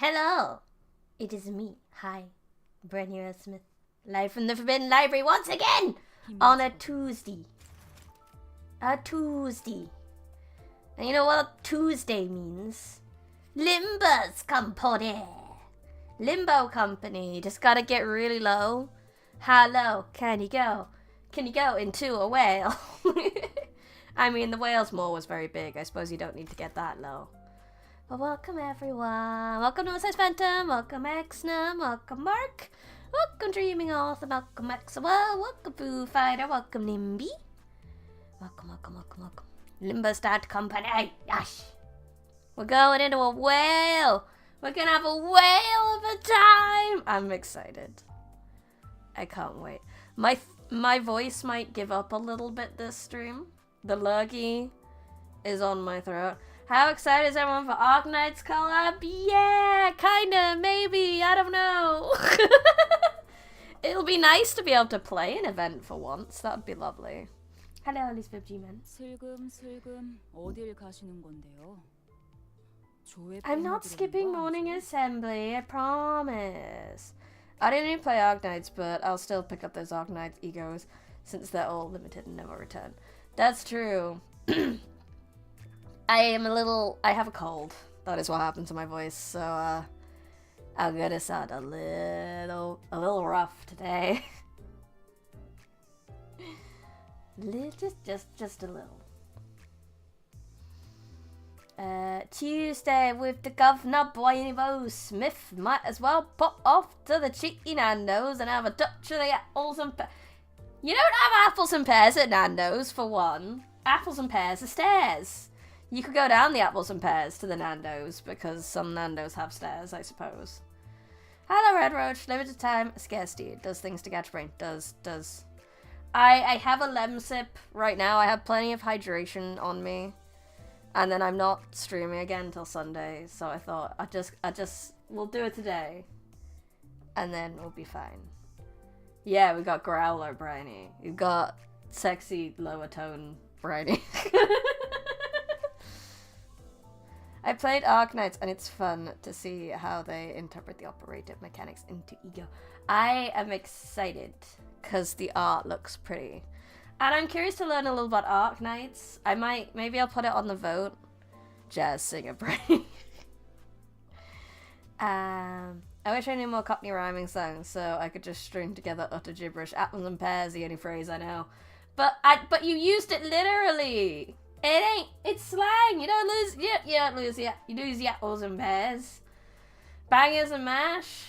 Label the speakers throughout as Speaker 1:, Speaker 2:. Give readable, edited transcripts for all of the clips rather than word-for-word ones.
Speaker 1: Hello, it is me. Hi, Brenier Smith, live from the Forbidden Library once again on a Tuesday. And you know what Tuesday means? Limbus Company. Limbo Company. Just gotta get really low. How low can you go? Can you go into a whale? I mean, the whale's maw was very big. I suppose you don't need to get that low. But welcome everyone. Welcome to Size Phantom. Welcome Exnum. Welcome Mark. Welcome Dreaming Author. Welcome Maxwell. Welcome Foo Fighter. Welcome Nimby. Welcome. Limbus Company. Yash. We're going into a whale. We're gonna have a whale of a time. I'm excited. I can't wait. My voice might give up a little bit this stream. The lurgy is on my throat. How excited is everyone for Arknight's collab? Yeah, kinda, maybe, I don't know. It'll be nice to be able to play an event for once. That'd be lovely. Hello, Lisbeth G-Man.
Speaker 2: 어딜 가시는 건데요?
Speaker 1: I'm not skipping morning assembly, I promise. I didn't even play Arknights, but I'll still pick up those Arknights egos since they're all limited and never return. That's true. I have a cold. That is what happened to my voice, so I'm gonna sound a little rough today. just a little. Tuesday with the governor, Bo Smith might as well pop off to the cheeky Nando's and have a touch of the apples and pears. You don't have apples and pears at Nando's, for one. Apples and pears are stairs. You could go down the apples and pears to the Nando's, because some Nando's have stairs, I suppose. Hello, Red Roach. Limited time, scarcity. It does things to catch brain. Does. I have a Lemsip right now. I have plenty of hydration on me. And then I'm not streaming again until Sunday, so I thought we'll do it today. And then we'll be fine. Yeah, we got Growler Briny. We've got sexy lower tone Briny. I played Arknights and it's fun to see how they interpret the operative mechanics into ego. I am excited because the art looks pretty. And I'm curious to learn a little about Arknights. Maybe I'll put it on the vote. Jazz singer brain. I wish I knew more Cockney rhyming songs so I could just string together utter gibberish. Apples and pears, the only phrase I know. But you used it literally. It's slang. You don't lose, you lose the apples and pears. Bangers and mash.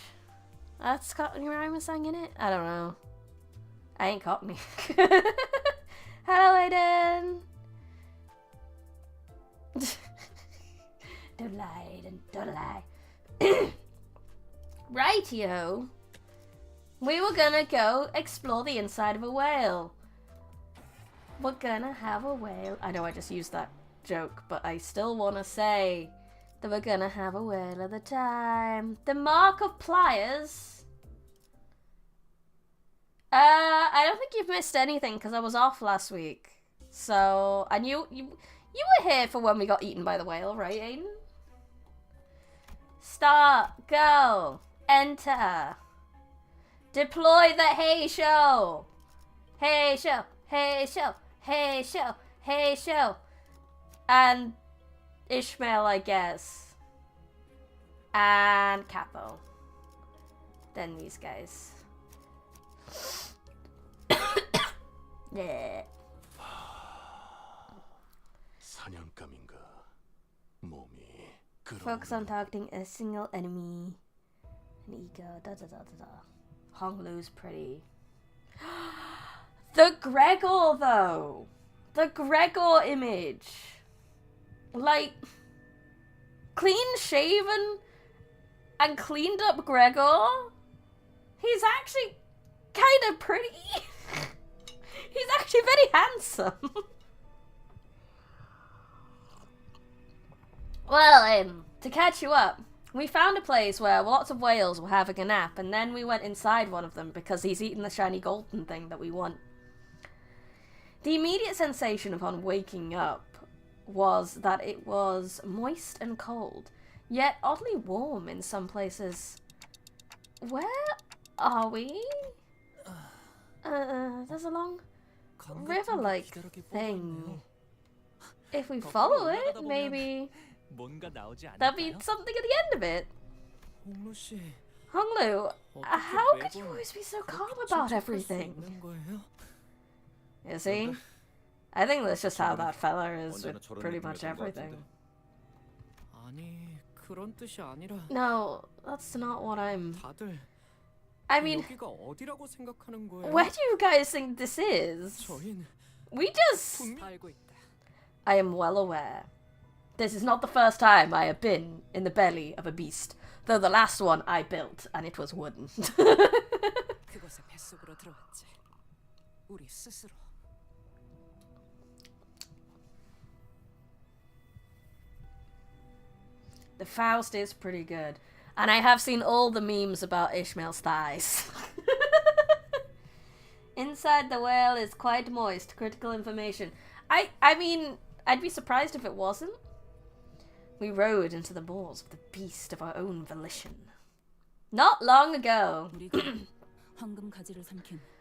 Speaker 1: That's Cockney rhyming song in it? I don't know. I ain't Cockney. Hello, Aiden. Don't lie, don't lie. Rightio. We were gonna go explore the inside of a whale. We're gonna have a whale. I know I just used that joke, but I still want to say that we're gonna have a whale at the time. The Mark of Pliers. I don't think you've missed anything because I was off last week. So, and you were here for when we got eaten by the whale, right, Aiden? Start, go, enter. Deploy the Hey Show. Hey Show, Hey Show, Hey Show, Hey Show. And Ishmael, I guess. And Capo. Then these guys. Yeah. Focus on targeting a single enemy. An ego. Honglu's pretty. The Gregor though. The Gregor image. Like, clean shaven and cleaned up Gregor. He's actually kind of pretty. He's actually very handsome. Well, to catch you up, we found a place where lots of whales were having a nap, and then we went inside one of them because he's eaten the shiny golden thing that we want. The immediate sensation upon waking up was that it was moist and cold. yet oddly warm in some places. Where are we? There's a long river-like thing. If we follow it, maybe there'll be something at the end of it. Honglu, how could you always be so calm about everything? You see? I think that's just how that fella is with pretty much everything. No, that's not what I'm... I mean, where do you guys think this is? We just... I am well aware. This is not the first time I have been in the belly of a beast, though the last one I built, and it was wooden. The Faust is pretty good. And I have seen all the memes about Ishmael's thighs. Inside the whale is quite moist. Critical information. I mean, I'd be surprised if it wasn't. We rode into the balls of the beast of our own volition. Not long ago.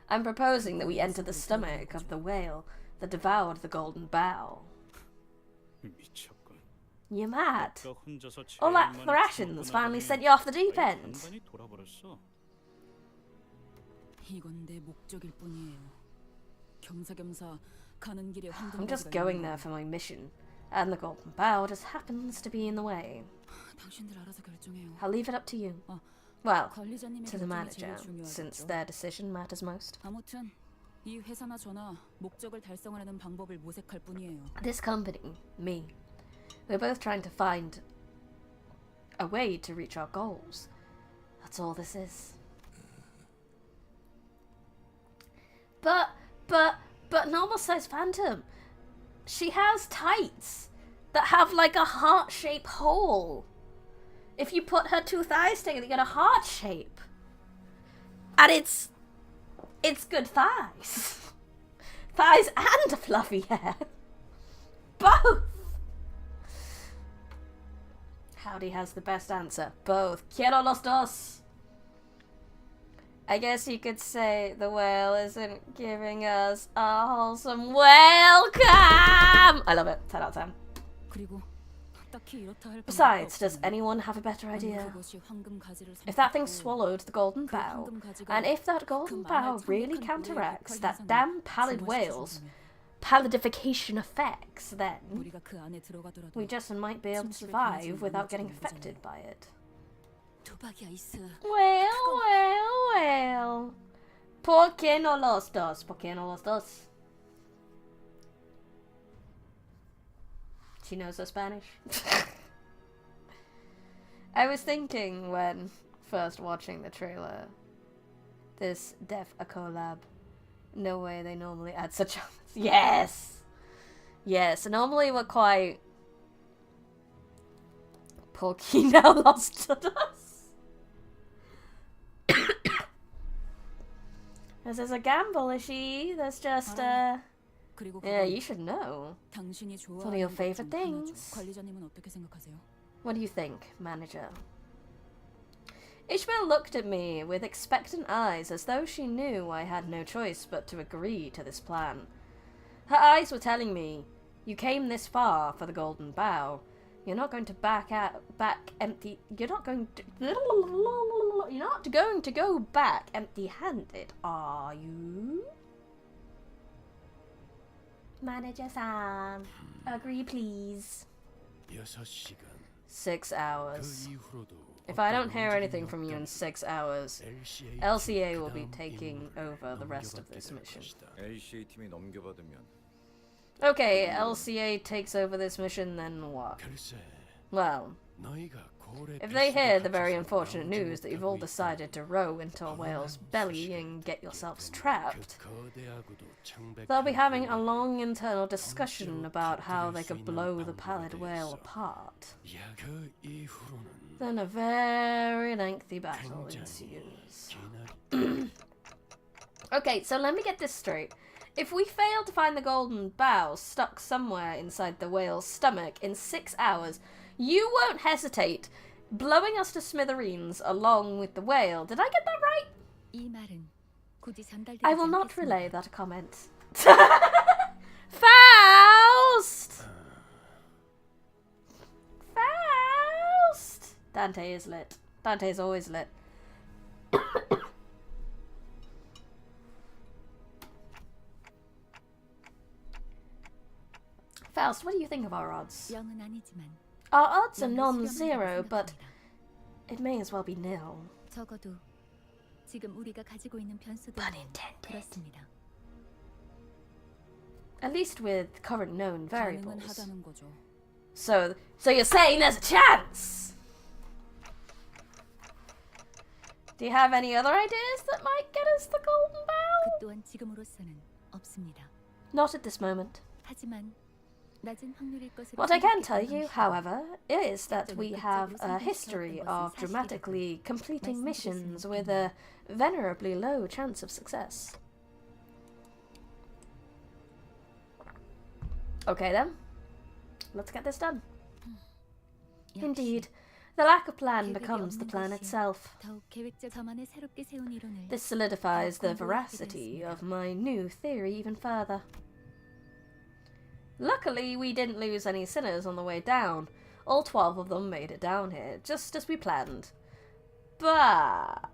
Speaker 1: I'm proposing that we enter the stomach of the whale that devoured the golden bow. You're mad. All that thrashing's finally sent you off the deep end. I'm just going there for my mission, and the golden bow just happens to be in the way. I'll leave it up to you. Well, to the manager, since their decision matters most. This company, me, we're both trying to find a way to reach our goals. That's all this is. But normal-sized Phantom, she has tights that have like a heart-shaped hole. If you put her two thighs together, you get a heart shape. And it's good thighs. Thighs and fluffy hair. Both. Howdy has the best answer. Both. Quiero los dos. I guess you could say the whale isn't giving us a wholesome welcome. I love it. 10 out of 10. Besides, does anyone have a better idea? If that thing swallowed the golden bow, and if that golden bow really counteracts that damn pallid whale's pallidification effects, then we just might be able to survive without getting affected by it. Well. ¿Por qué no los dos? ¿Por qué no los dos? She knows her Spanish. I was thinking when first watching the trailer, this def a collab. No way they normally add such a... Yes! Yes, normally we're quite... Porky now lost to us. This is a gamble, is she? That's just, yeah, you should know. It's one of your favorite things. What do you think, manager? Ishmael looked at me with expectant eyes as though she knew I had no choice but to agree to this plan. Her eyes were telling me, you came this far for the golden bow. You're not going to back empty. You're not going to go back empty-handed, are you? Manager-san, agree please. 6 hours. If I don't hear anything from you in 6 hours, LCA will be taking over the rest of this mission. Okay, LCA takes over this mission, then what? Well, if they hear the very unfortunate news that you've all decided to row into a whale's belly and get yourselves trapped, they'll be having a long internal discussion about how they could blow the pallid whale apart. Then a very lengthy battle ensues. Okay, so let me get this straight. If we fail to find the golden bow stuck somewhere inside the whale's stomach in 6 hours, You won't hesitate blowing us to smithereens along with the whale. Did I get that right?
Speaker 2: 이 말은 굳이 전달되지
Speaker 1: I will not
Speaker 2: 않겠습니다.
Speaker 1: relay that comment. Faust! Faust! Dante is lit. Dante is always lit. Faust, what do you think of our odds?
Speaker 2: 영은 아니지만
Speaker 1: Our odds are
Speaker 2: 영을
Speaker 1: non-zero,
Speaker 2: 수렴한다고
Speaker 1: but
Speaker 2: 생각합니다.
Speaker 1: it may as well be nil.
Speaker 2: 적어도 지금 우리가 가지고 있는 변수들은
Speaker 1: Pun intended.
Speaker 2: 그렇습니다.
Speaker 1: At least with current known
Speaker 2: 가능은
Speaker 1: variables.
Speaker 2: 하다는 거죠.
Speaker 1: So you're saying there's a chance? Do you have any other ideas that might get us the golden bow?
Speaker 2: 그 또한 지금으로서는 없습니다.
Speaker 1: Not at this moment.
Speaker 2: 하지만 낮은 확률일 것으로
Speaker 1: What I can tell
Speaker 2: 생각했던
Speaker 1: you,
Speaker 2: 당시
Speaker 1: however, is that we have a history of dramatically completing missions with a venerably low chance of success. Okay then, let's get this done.
Speaker 2: 역시
Speaker 1: Indeed, the lack of plan
Speaker 2: 계획이
Speaker 1: becomes the
Speaker 2: 없는
Speaker 1: plan
Speaker 2: 것이
Speaker 1: itself.
Speaker 2: 더욱 계획적 저만의 새롭게 세운 이론을
Speaker 1: This solidifies the
Speaker 2: 공부하게
Speaker 1: veracity
Speaker 2: 되었습니다.
Speaker 1: of my new theory even further. Luckily, we didn't lose any sinners on the way down. All 12 of them made it down here, just as we planned. But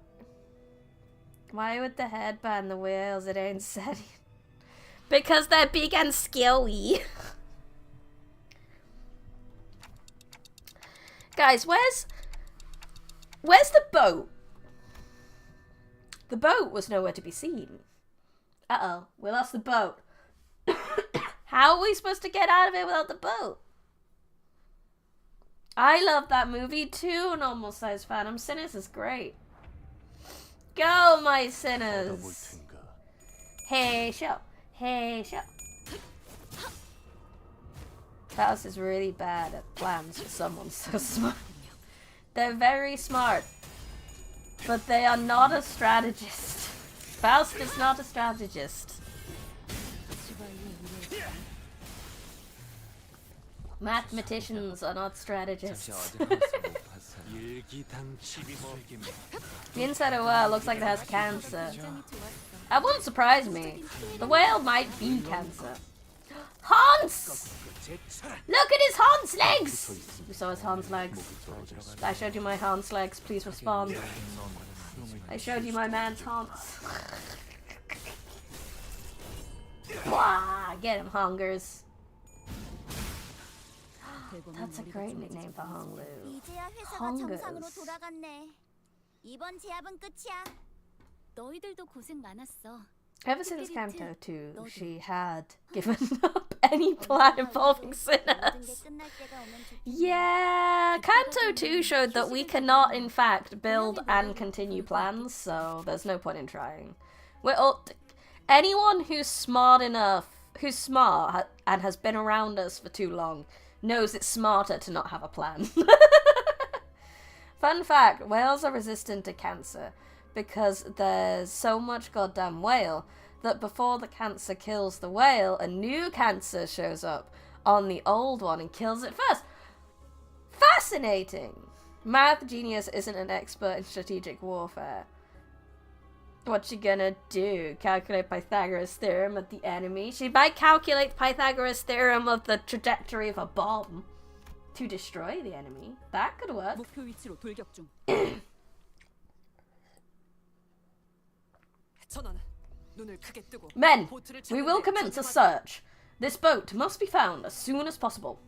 Speaker 1: why would the head ban the whales? It ain't said. Because they're big and skilly. Guys, where's the boat? The boat was nowhere to be seen. Uh-oh, we lost the boat. How are we supposed to get out of it without the boat? I love that movie too, Normal Size Phantom. Sinners is great. Go, my sinners. Hey, show. Hey, show. Faust is really bad at plans for someone so smart. They're very smart, but they are not a strategist. Faust is not a strategist. Mathematicians are not strategists. The inside of the whale looks like it has cancer. That wouldn't surprise me. The whale might be cancer. Hans! Look at his Hans legs! You saw his Hans legs. I showed you my Hans legs. Please respond. I showed you my man's Hans. Wah! Get him, Hungers. That's a great nickname for Honglu.
Speaker 3: 이제야 회사가
Speaker 1: Hungers.
Speaker 3: 정상으로 돌아갔네. 이번 제압은 끝이야.
Speaker 2: 너희들도 고생 많았어.
Speaker 1: Ever since Canto 2, she had given up any plan involving sinners. Yeah, Canto 2 showed that we cannot, in fact, build and continue plans, so there's no point in trying. Anyone who's smart enough, and has been around us for too long, knows it's smarter to not have a plan. Fun fact, whales are resistant to cancer because there's so much goddamn whale that before the cancer kills the whale, a new cancer shows up on the old one and kills it first. Fascinating! Math genius isn't an expert in strategic warfare. What's she gonna do? Calculate Pythagoras' theorem of the enemy? She might calculate Pythagoras' theorem of the trajectory of a bomb to destroy the enemy. That could work.
Speaker 2: 목표 위치로 돌격 중.
Speaker 1: Men, we will commence a search. This boat must be found as soon as possible.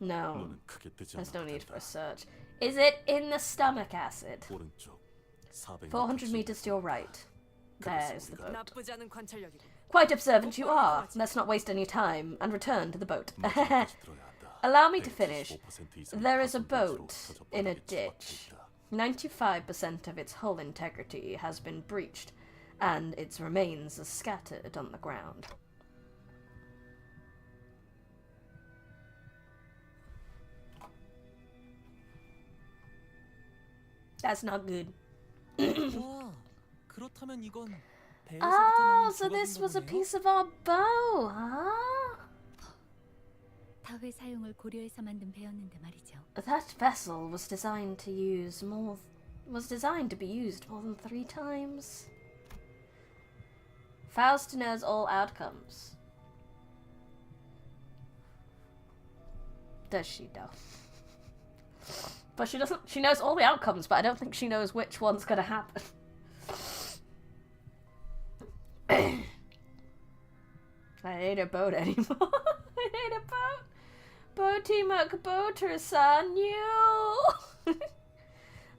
Speaker 1: No, there's no need for a search. Is it in the stomach acid? 400 meters to your right. There's the boat. Quite observant you are. Let's not waste any time and return to the boat. Allow me to finish. There is a boat in a ditch. 95% of its hull integrity has been breached, and its remains are scattered on the ground. That's not good. Oh, so this was a piece of our bow, huh?
Speaker 2: 타회 사용을 고려해서 만든 배였는데 말이죠.
Speaker 1: That vessel was designed to be used more than 3 times. Faust knows all outcomes. Does she though? But she doesn't. She knows all the outcomes, but I don't think she knows which one's gonna happen. I ain't a boat anymore. I ain't a boat. Boaty McBoater-san, you!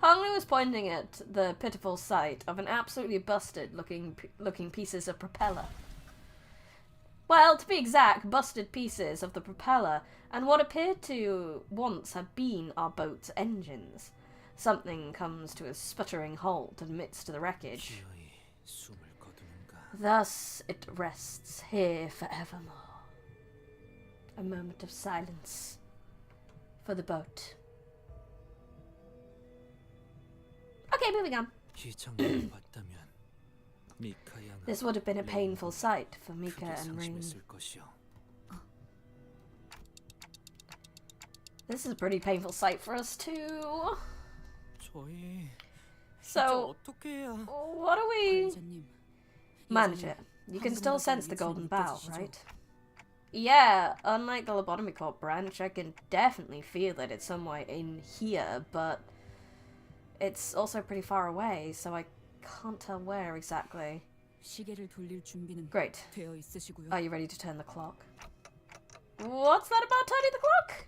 Speaker 1: Honglu was pointing at the pitiful sight of an absolutely busted looking pieces of propeller. Well, to be exact, busted pieces of the propeller and what appeared to once have been our boat's engines. Something comes to a sputtering halt amidst the wreckage. Thus it rests here forevermore. A moment of silence for the boat. Okay, moving on. This would have been a painful sight for Mika and Rain. This is a pretty painful sight for us too. So, what do we manage it? You can still sense the golden bow, right? Yeah, unlike the Lobotomy Corp branch, I can definitely feel that it's somewhere in here, but it's also pretty far away, so I can't tell where exactly. Great. Are you ready to turn the clock? What's that about turning the clock?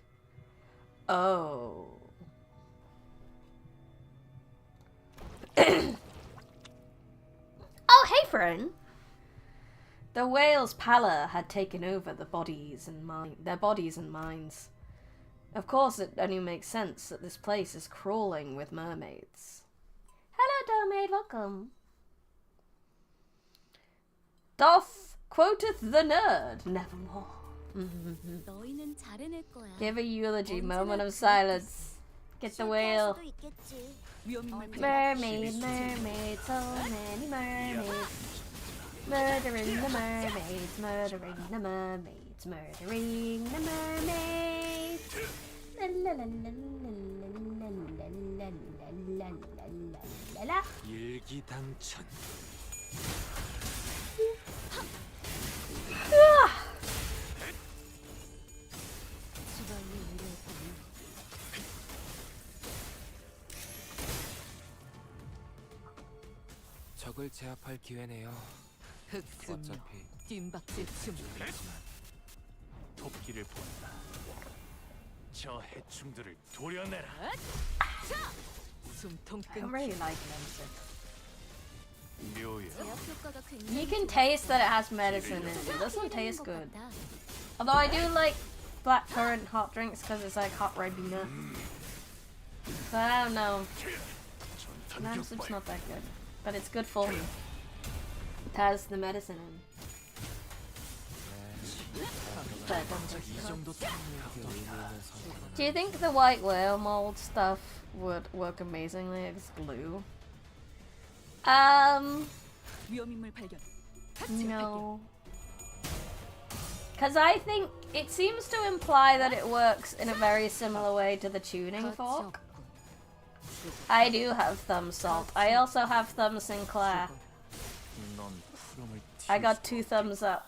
Speaker 1: Oh. Oh, hey, friend. The whale's pallor had taken over their bodies and minds. Of course, it only makes sense that this place is crawling with mermaids. Hello, Mermaid, welcome. Doth quoteth the nerd, nevermore. Give a eulogy, moment of silence. Get the whale. Mermaid, mermaid, so many mermaids. Murdering the mermaids, murdering the mermaids, murdering the mermaids. La la la la la la la la la.
Speaker 4: 일기당천. 적을 제압할 기회네요. 어차피 찜박질춤이지만 토끼를 본다. 저 해충들을 도려내라.
Speaker 1: I really like Limbus.
Speaker 4: 묘야.
Speaker 1: You can taste that it has medicine in it. It doesn't taste good. Although I do like blackcurrant hot drinks because it's like hot ribena. But I don't know. Limbus's not that good. But it's good for me. It has the medicine in. But it doesn't taste good. Do you think the white whale mold stuff would work amazingly as glue? No. Because I think it seems to imply that it works in a very similar way to the tuning fork. I do have thumb salt. I also have thumb Sinclair. I got 2 thumbs up.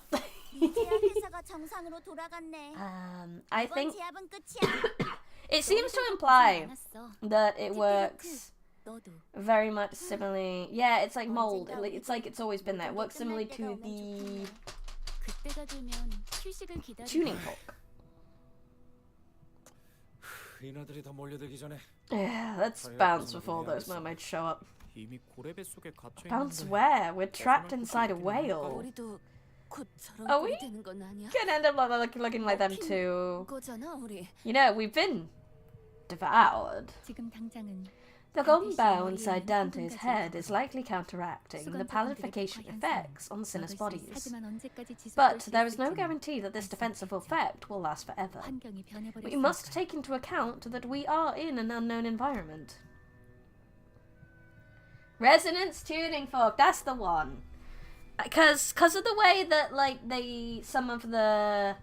Speaker 1: I think it seems to imply that it works very much similarly. Yeah, it's like mold. It's like it's always been there. It works similarly to the tuning fork. Yeah, let's bounce before those mermaids show up. Bounce where? We're trapped inside a whale. Are we? Could end up looking like them too. You know, we've been devoured. The golden bow inside Dante's head is likely counteracting the palification effects on sinners' bodies. But there is no guarantee that this defensive effect will last forever. We must take into account that we are in an unknown environment. Resonance tuning fork, that's the one. Because of the way that, like, some of the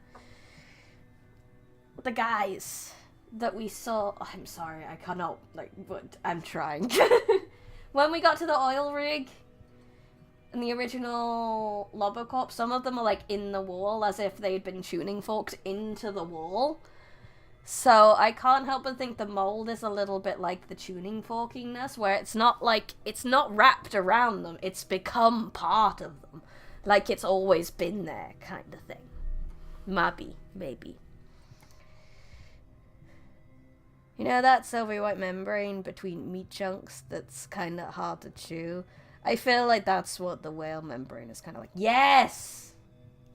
Speaker 1: the guys that we saw. Oh, I'm sorry, I cannot, like, but I'm trying. When we got to the oil rig in the original Lobocorp, some of them are like in the wall as if they'd been tuning forked into the wall. So I can't help but think the mold is a little bit like the tuning forkiness, where it's not like, it's not wrapped around them, it's become part of them. Like it's always been there, kind of thing. Maybe. You know that silvery white membrane between meat chunks that's kind of hard to chew? I feel like that's what the whale membrane is kind of like. Yes!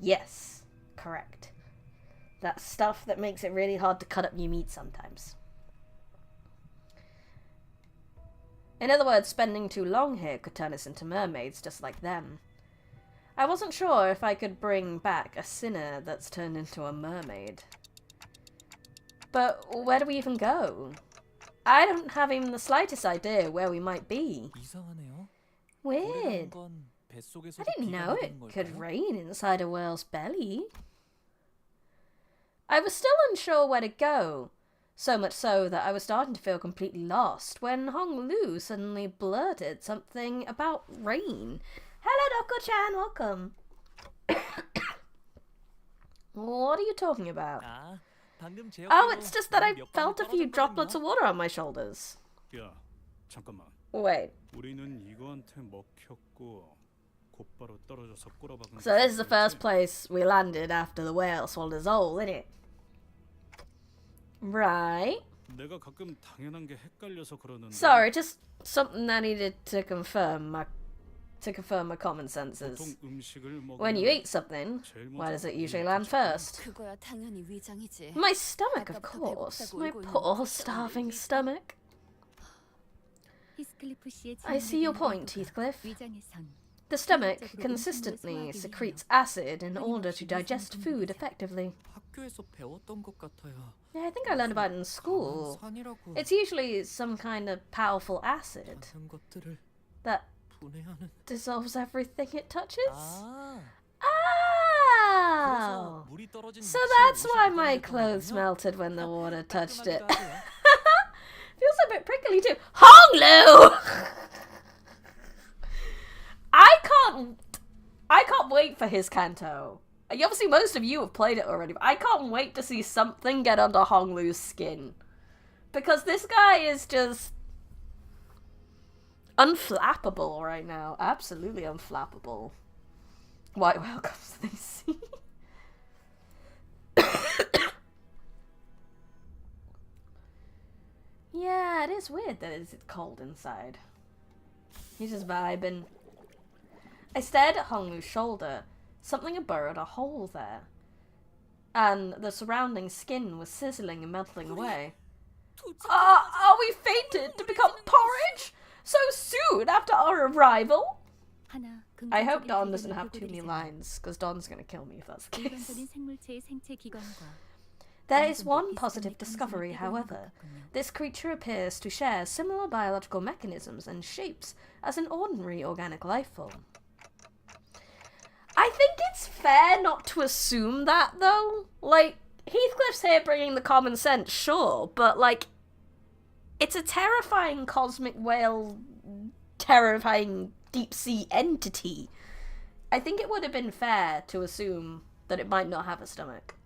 Speaker 1: Yes. Correct. That stuff that makes it really hard to cut up your meat sometimes. In other words, spending too long here could turn us into mermaids just like them. I wasn't sure if I could bring back a sinner that's turned into a mermaid. But where do we even go? I don't have even the slightest idea where we might be. Weird. I didn't know it could rain inside a whale's belly. I was still unsure where to go, so much so that I was starting to feel completely lost when Hong Lu suddenly blurted something about rain. Hello, Doko-chan, welcome. What are you talking about? Oh, it's just that I felt a few droplets of water on my shoulders.
Speaker 5: 야, 잠깐만.
Speaker 1: Wait.
Speaker 5: 우리는 이거한테 먹혔고 곧바로 떨어져서 꼬라박은.
Speaker 1: So this is the first place we landed after the whale swallowed his hole, isn't it? Right.
Speaker 5: 내가 가끔 당연한 게 헷갈려서 그러는데.
Speaker 1: Sorry, just something I needed to confirm my common senses. When you eat something, where does it usually land first? My stomach, of course. My poor starving stomach. I see your point, Heathcliff. The stomach consistently secretes acid in order to digest food effectively. Yeah, I think I learned about it in school. It's usually some kind of powerful acid that dissolves everything it touches. Oh! So that's why my clothes melted when the water touched it. Feels a bit prickly too. Hong Lu! I can't wait for his Canto. Obviously, most of you have played it already, but I can't wait to see something get under Hong Lu's skin. Because this guy is just unflappable right now. Absolutely unflappable. White whale comes to the sea. Yeah, it is weird that it's cold inside. He's just vibing. I stared at Hong Lu's shoulder. Something had burrowed a hole there. And the surrounding skin was sizzling and melting away. Are we fated to become porridge? So soon after our arrival? I hope Don doesn't have too many lines, because Don's going to kill me if that's the case. There is one positive discovery, however. This creature appears to share similar biological mechanisms and shapes as an ordinary organic life form. I think it's fair not to assume that, though. Like, Heathcliff's here bringing the common sense, sure, but, like, it's a terrifying cosmic whale, terrifying deep-sea entity. I think it would have been fair to assume that it might not have a stomach.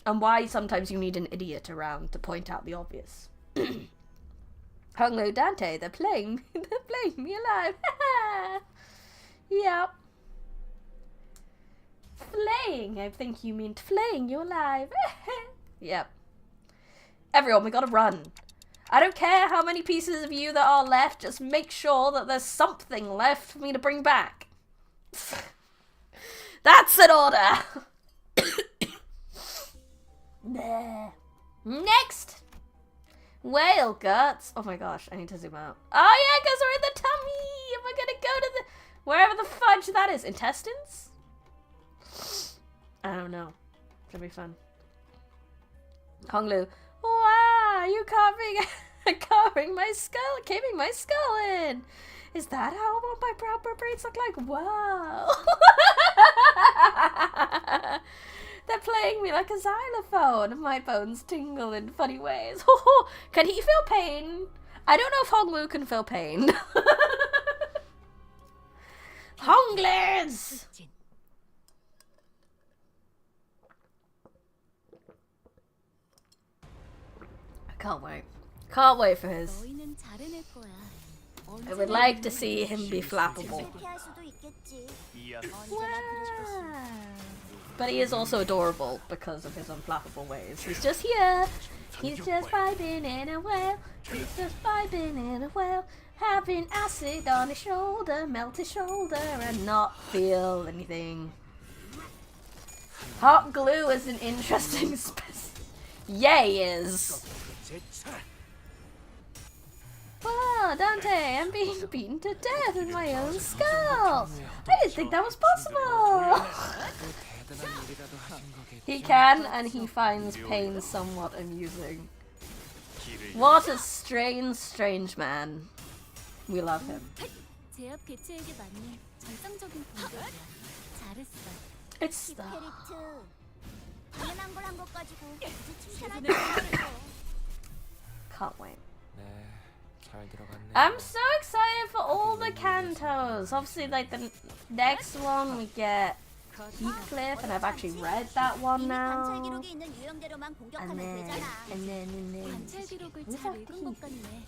Speaker 1: And why sometimes you need an idiot around to point out the obvious. Hong Lu, Dante, they're playing me alive. Yep. Flaying, I think you mean flaying you alive. Yep. Everyone, we gotta run. I don't care how many pieces of you there are left, just make sure that there's something left for me to bring back. That's an order! There. Next! Whale guts. Oh my gosh, I need to zoom out. Oh yeah, because we're in the tummy! Am I gonna go to the... wherever the fudge that is? Intestines? I don't know. It's gonna be fun. Hong Lu. Wow, you carving my skull, caving my skull in. Is that how my proper braids look like? Wow. They're playing me like a xylophone, and my bones tingle in funny ways. Can he feel pain? I don't know if Honglu can feel pain. Honglers!
Speaker 2: 진.
Speaker 1: I can't wait. Can't wait for his.
Speaker 2: 너희는 잘해낼 거야.
Speaker 1: I would like to see him be flappable.
Speaker 3: 실패할 수도 있겠지.
Speaker 4: 이야.
Speaker 3: 언제나 그랬듯이.
Speaker 1: But he is also adorable because of his unflappable ways. He's just here. He's just vibing in a whale. He's just vibing in a whale. Having acid on his shoulder, melt his shoulder, and not feel anything. Hot glue is an interesting Yeah, he is. Wow, Dante, I'm being beaten to death in my own skull. I didn't think that was possible. He can, and he finds pain somewhat amusing. What a strange, strange man. We love him.
Speaker 2: 제압 개체에게 맞는 정상적인 공격이야. 잘했어.
Speaker 1: It's
Speaker 3: 디페리트. 당연한 걸 한 것 가지고 굳이 칭찬할 필요는 없어.
Speaker 1: can't wait.
Speaker 4: 네, 잘 들어갔네.
Speaker 1: I'm so excited for all the cantos. Obviously, like the next one we get Heathcliff, and I've actually read that one
Speaker 3: 이미 관찰
Speaker 1: now.
Speaker 3: 기록에 있는 유형대로만 공격하면
Speaker 1: And then,
Speaker 3: 되잖아.
Speaker 2: 관찰 기록을
Speaker 1: Who's
Speaker 2: 잘
Speaker 1: that
Speaker 2: 읽은 것 같네.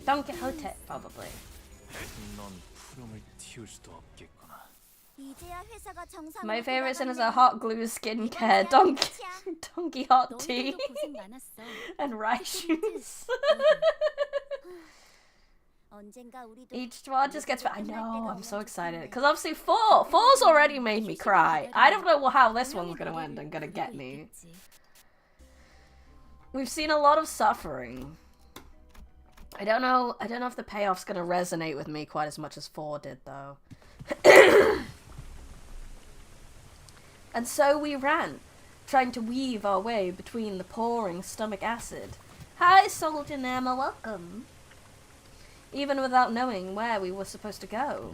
Speaker 1: Don Quixote, probably.
Speaker 4: 넌 푸름을 틔울 수도 없겠구나.
Speaker 3: 이제야 회사가 정상으로
Speaker 1: My favorite sin is
Speaker 3: 돌아가네.
Speaker 1: a hot glue skincare, Don Quixote
Speaker 2: 너희들도 고생 많았어.
Speaker 1: and Raishus.
Speaker 3: 언젠가 우리도
Speaker 1: Each one just gets. I know. I'm so excited because obviously four's already made me cry. I don't know how this one's gonna end and gonna get me. We've seen a lot of suffering. I don't know if the payoff's gonna resonate with me quite as much as 4 did though. And so we ran, trying to weave our way between the pouring stomach acid. Hi, Soldier Nama, welcome. Even without knowing where we were supposed to go.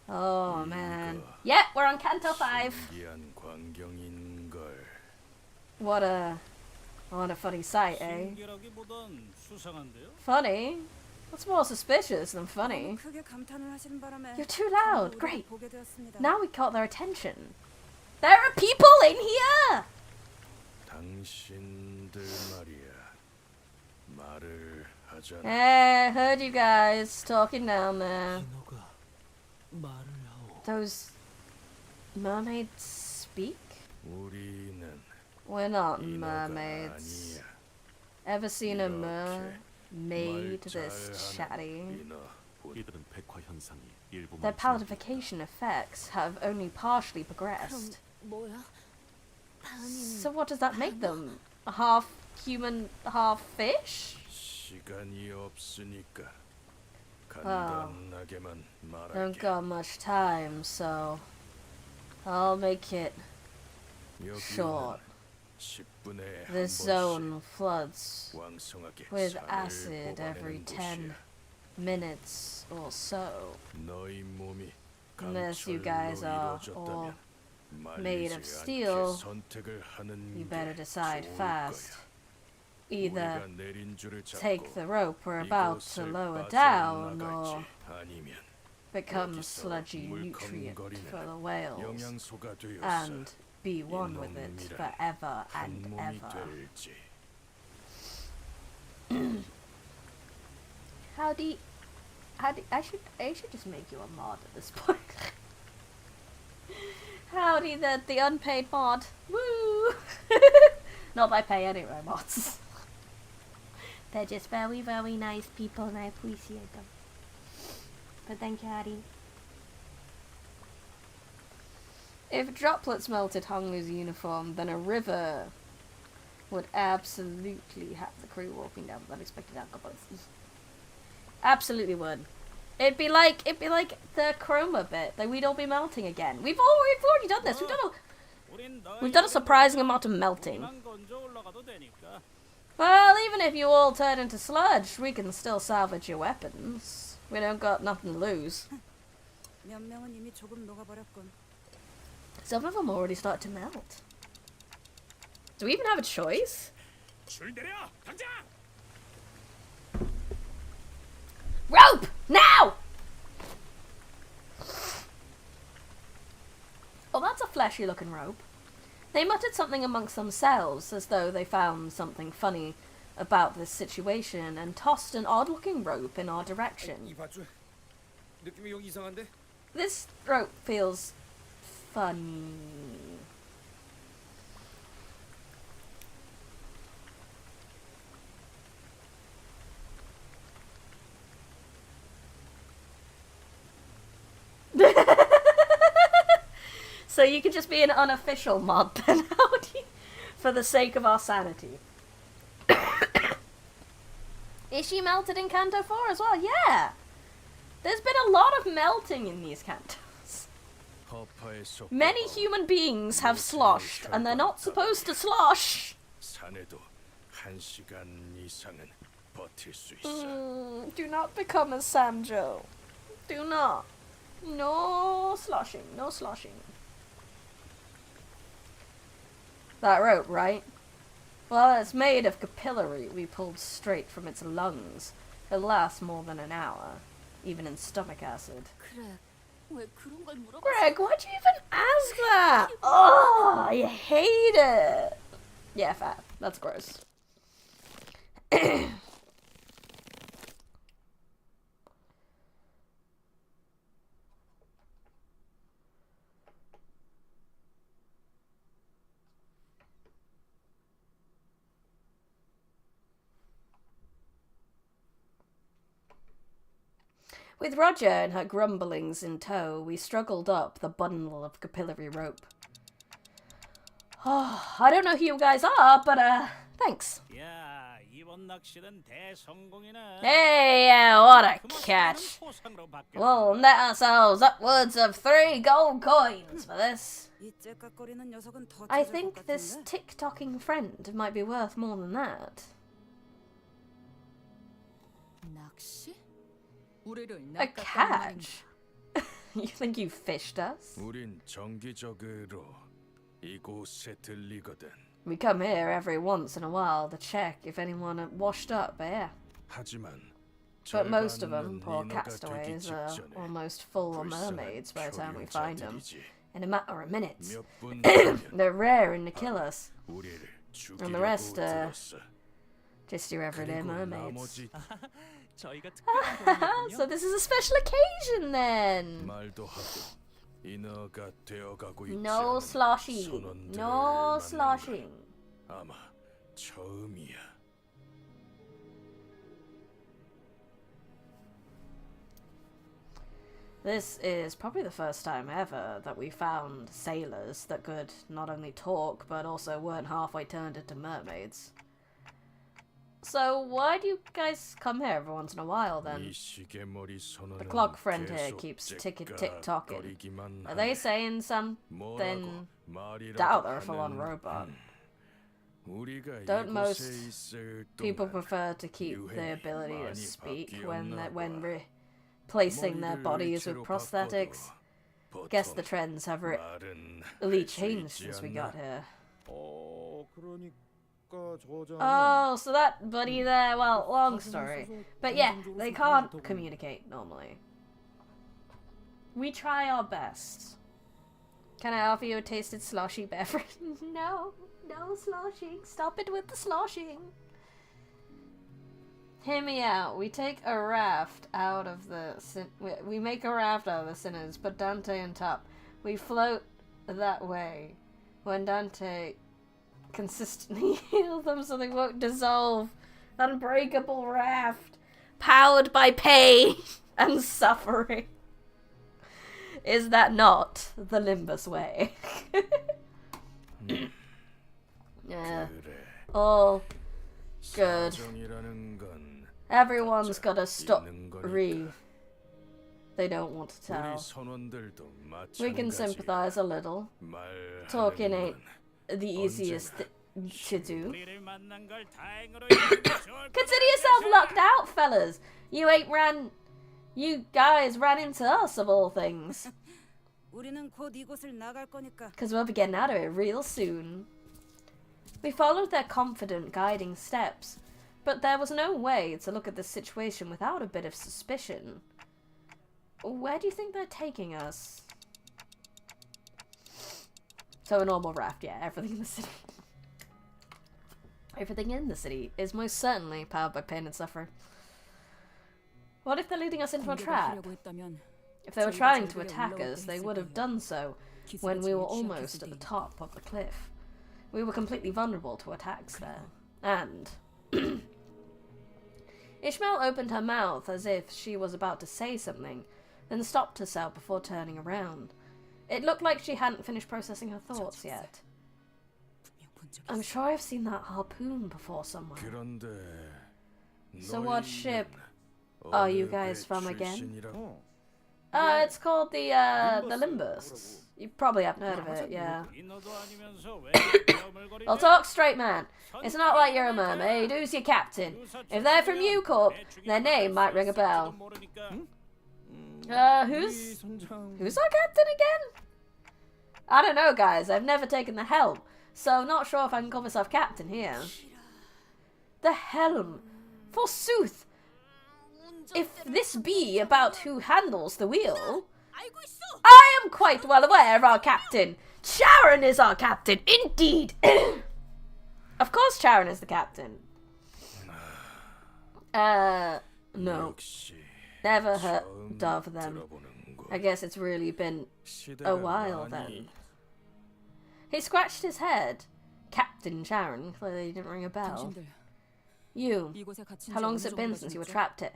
Speaker 1: Oh man. Yeah, we're on Canto 5. What a funny sight, eh?
Speaker 5: 신기라기보단 수상한데요?
Speaker 1: Funny? What's more suspicious than funny? You're too loud. Great. Now we caught their attention. There are people in here!
Speaker 6: 당신들 말이야. 말을 하잖아.
Speaker 1: Hey, I heard you guys talking down there. Those mermaids speak?
Speaker 6: 우리는
Speaker 1: We're not
Speaker 6: 인어가
Speaker 1: mermaids.
Speaker 6: 아니야.
Speaker 1: Ever seen a mermaid
Speaker 6: 말
Speaker 1: this
Speaker 6: 잘하는
Speaker 1: chatty?
Speaker 6: 인어.
Speaker 5: 이들은 백화 현상이 일부만
Speaker 1: Their palification effects have only partially progressed.
Speaker 2: 뭐야?
Speaker 1: So what does that make them? A half human, half fish?
Speaker 6: 시간이 없으니까
Speaker 1: Wow.
Speaker 6: 간단하게만
Speaker 1: Don't
Speaker 6: 말할게.
Speaker 1: got much time, so I'll make it
Speaker 6: 여기는
Speaker 1: short.
Speaker 6: 10분에 한
Speaker 1: This
Speaker 6: 번씩
Speaker 1: zone floods
Speaker 6: 왕성하게
Speaker 1: with
Speaker 6: 산을
Speaker 1: acid every
Speaker 6: 뽑아내는
Speaker 1: 10
Speaker 6: 곳이야.
Speaker 1: minutes or so.
Speaker 6: 너희 몸이
Speaker 1: Unless you
Speaker 6: 강철로
Speaker 1: guys are
Speaker 6: 이루어졌다면
Speaker 1: made
Speaker 6: 말리지
Speaker 1: of
Speaker 6: 않게
Speaker 1: steel,
Speaker 6: 선택을 하는
Speaker 1: You
Speaker 6: 게
Speaker 1: better decide
Speaker 6: 좋을
Speaker 1: fast.
Speaker 6: 거야.
Speaker 1: Either
Speaker 6: 우리가 내린 줄을
Speaker 1: take
Speaker 6: 잡고
Speaker 1: the rope we're about to
Speaker 6: 이곳을
Speaker 1: lower down
Speaker 6: 빠져나갈지
Speaker 1: or
Speaker 6: 아니면
Speaker 1: become
Speaker 6: 여기서
Speaker 1: sludgy nutrient
Speaker 6: 물컹거리는
Speaker 1: for the whales
Speaker 6: 영양소가 되어서
Speaker 1: and be one with it
Speaker 6: 이놈이란
Speaker 1: forever
Speaker 6: 한
Speaker 1: and
Speaker 6: 몸이
Speaker 1: ever.
Speaker 6: 될지.
Speaker 1: I should just make you a mod at this point. Howdy, the unpaid mod. Woo! Not by pay anyway, mods. They're just very, very nice people and I appreciate them. But thank you, Howdy. If droplets melted Honglu's uniform, then a river would absolutely have the crew walking down with unexpected alcohols. Absolutely would. It'd be like the chroma bit. Like we'd all be melting again. We've already done this. We've done a surprising amount of melting. Well, even if you all turn into sludge, we can still salvage your weapons. We don't got nothing to lose.
Speaker 7: 몇 명은 이미 조금 녹아버렸군.
Speaker 1: Some of them already started to melt. Do we even have a choice?
Speaker 5: 줄 내려, 당장!
Speaker 1: Rope! Now! Oh, that's a fleshy looking rope. They muttered something amongst themselves as though they found something funny about this situation and tossed an odd looking rope in our direction.
Speaker 7: 이 밧줄 느낌이 영 이상한데?
Speaker 1: This rope feels funny. So you could just be an unofficial mod then, how do you, for the sake of our sanity. Is she melted in Canto 4 as well? Yeah! There's been a lot of melting in these cantos. Many human beings have sloshed, and they're not supposed to slosh.
Speaker 6: 산에도 1시간 이상은 버틸 수 있어.
Speaker 1: Do not become a Samjo. Do not. No sloshing, no sloshing. That rope, right? Well, it's made of capillary we pulled straight from its lungs. It'll last more than an hour, even in stomach acid.
Speaker 2: 그래. 왜 그런 걸 물어봐?
Speaker 1: Greg, why'd you even ask that? Oh, I hate it. Yeah, fat. That's gross. With Roger and her grumblings in tow, we struggled up the bundle of capillary rope. Oh, I don't know who you guys are, but thanks.
Speaker 5: 야, 이번 낚시는 대성공이네.
Speaker 1: Hey, what a catch. We'll net ourselves upwards of 3 gold coins for this.
Speaker 8: 이 째깍거리는 녀석은 더
Speaker 1: I
Speaker 8: 찾을 것
Speaker 1: think this
Speaker 8: 같은데?
Speaker 1: tick-tocking friend might be worth more than that.
Speaker 2: 낚시? 우리를
Speaker 1: A
Speaker 2: 낚았단
Speaker 1: catch? You think you fished us?
Speaker 6: 우린 정기적으로 이곳에 들리거든.
Speaker 1: We come here every once in a while to check if anyone had washed up here.
Speaker 6: 하지만
Speaker 1: But most of them,
Speaker 6: 절반은
Speaker 1: poor
Speaker 6: 인어가
Speaker 1: castaways,
Speaker 6: 되기
Speaker 1: are
Speaker 6: 직전에
Speaker 1: almost full of
Speaker 6: 불쌍한
Speaker 1: mermaids by the time we find them.
Speaker 6: 표류자들이지.
Speaker 1: In a matter of minutes.
Speaker 6: 몇 분 뒤면
Speaker 1: They're raring to kill us.
Speaker 6: 우리를
Speaker 1: And the rest,
Speaker 6: 죽이려고 들었어.
Speaker 1: Just your everyday
Speaker 6: 그리고
Speaker 1: mermaids.
Speaker 6: 나머지
Speaker 4: 저희가 특별한 공연이군요.
Speaker 1: So this is a special occasion then.
Speaker 6: 말도 하고 인어가 되어가고 있지
Speaker 1: No
Speaker 6: 않은
Speaker 1: sloshing.
Speaker 6: 선원들을
Speaker 1: No
Speaker 6: 만난
Speaker 1: sloshing.
Speaker 6: 건 아마 처음이야.
Speaker 1: This is probably the first time ever that we found sailors that could not only talk but also weren't halfway turned into mermaids. So why do you guys come here every once in a while then?
Speaker 6: 이 시계머리 선원은
Speaker 1: The clock friend here
Speaker 6: 계속
Speaker 1: keeps tick-tocking.
Speaker 6: 째깍거리기만
Speaker 1: Are they
Speaker 6: 하네.
Speaker 1: saying something?
Speaker 6: 뭐라고 말이라도
Speaker 1: Doubt they're a full-on
Speaker 6: 하면,
Speaker 1: robot.
Speaker 6: 우리가
Speaker 1: Don't
Speaker 6: 이곳에
Speaker 1: most
Speaker 6: 있을
Speaker 1: People
Speaker 6: 동안
Speaker 1: prefer to keep their
Speaker 6: 유행이
Speaker 1: ability to
Speaker 6: 많이
Speaker 1: speak
Speaker 6: 바뀌었나
Speaker 1: when
Speaker 6: 봐.
Speaker 1: replacing their
Speaker 6: 머리를
Speaker 1: bodies with
Speaker 6: 의체로
Speaker 1: prosthetics.
Speaker 6: 바꿔도
Speaker 1: Guess the
Speaker 6: 보통
Speaker 1: trends have
Speaker 6: 말은
Speaker 1: really
Speaker 6: 할수
Speaker 1: changed
Speaker 6: 있지
Speaker 1: since we
Speaker 6: 않나?
Speaker 1: got here.
Speaker 7: 그러니까 저자는
Speaker 1: Oh, so that buddy there, well, long story. But yeah, they can't communicate normally. We try our best. Can I offer you a tasted sloshy beverage? No, no sloshing. Stop it with the sloshing. Hear me out. We take a raft out of the we make a raft out of the sinners, put Dante on top. We float that way. When Dante consistently heal them so they won't dissolve. Unbreakable raft, powered by pain and suffering. Is that not the Limbus way? Yeah.
Speaker 6: 그래.
Speaker 1: All good.
Speaker 6: 사정이라는 건
Speaker 1: Everyone's got a story
Speaker 6: 있는 거니까.
Speaker 1: they don't want to
Speaker 6: 우리
Speaker 1: tell.
Speaker 6: 선원들도
Speaker 1: We can
Speaker 6: 마찬가지야.
Speaker 1: sympathize a little.
Speaker 6: 말하는
Speaker 1: Talking ain't
Speaker 6: 건
Speaker 1: the easiest to do.
Speaker 5: 우리를 만난 걸 다행으로 여기면 좋을
Speaker 1: Consider yourself lucked out, fellas. You guys ran into us of all things.
Speaker 8: 우리는 곧 이곳을 나갈 거니까
Speaker 1: Because we'll be getting out of here real soon. We followed their confident, guiding steps, but there was no way to look at this situation without a bit of suspicion. Where do you think they're taking us? So a normal raft, yeah, everything in the city. Everything in the city is most certainly powered by pain and suffering. What if they're leading us into a trap? If they were trying to attack us, they would have done so when we were almost at the top of the cliff. We were completely vulnerable to attacks there. And... Ishmael opened her mouth as if she was about to say something, then stopped herself before turning around. It looked like she hadn't finished processing her thoughts yet. I'm sure I've seen that harpoon before somewhere. So what ship are you guys from again? It's called the Limbus. You probably haven't heard of it, yeah. I'll talk straight, man. It's not like you're a mermaid. Who's your captain? If they're from U-Corp, their name might ring a bell. Who's our captain again? I don't know, guys. I've never taken the helm, so not sure if I can call myself captain here. The helm? Forsooth! If this be about who handles the wheel, I am quite well aware of our captain. Charon is our captain, indeed. Of course Charon is the captain. No. Never heard of them. I guess it's really been a while then. He scratched his head. Captain Charon clearly didn't ring a bell. You, how long has it been since you were trapped here?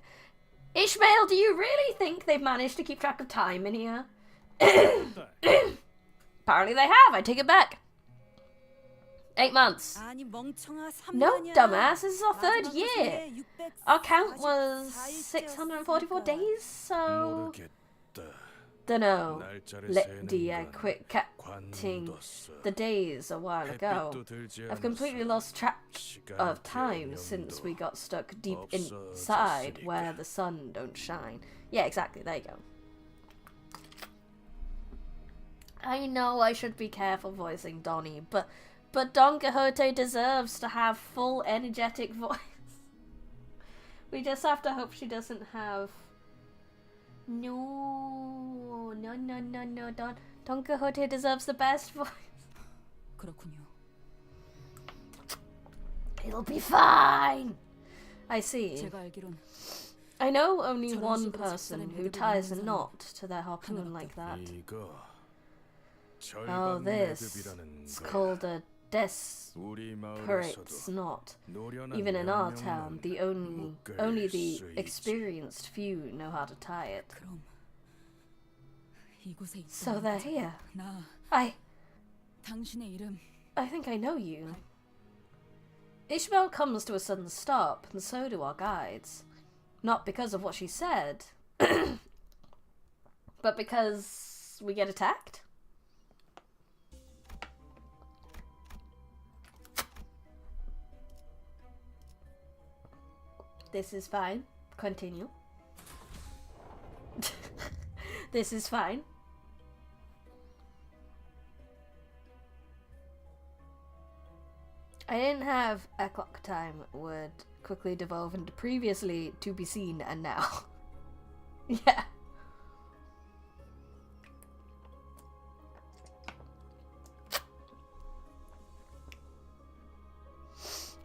Speaker 1: Ishmael, do you really think they've managed to keep track of time in here? Apparently they have, I take it back. 8 months. No, dumbass, this is our 3rd year. Our count was 644 days, so... Dunno. Quit counting the days a while ago. I've completely lost track of time since we got stuck deep inside where the sun don't shine. Yeah, exactly, there you go. I know I should be careful voicing Donnie, but Don Quixote deserves to have full energetic voice. We just have to hope she doesn't have... No, Don Quixote deserves the best voice. It'll be fine. I see. I know only one person who ties a knot to their harpoon like that. Oh, this. It's called a desperate knot. Even in our town, only the experienced few know how to tie it. So they're here. I think I know you. Ishmael comes to a sudden stop, and so do our guides. Not because of what she said, but because we get attacked? This is fine. Continue. This is fine. I didn't have a clock time would quickly devolve into previously to be seen and now. Yeah.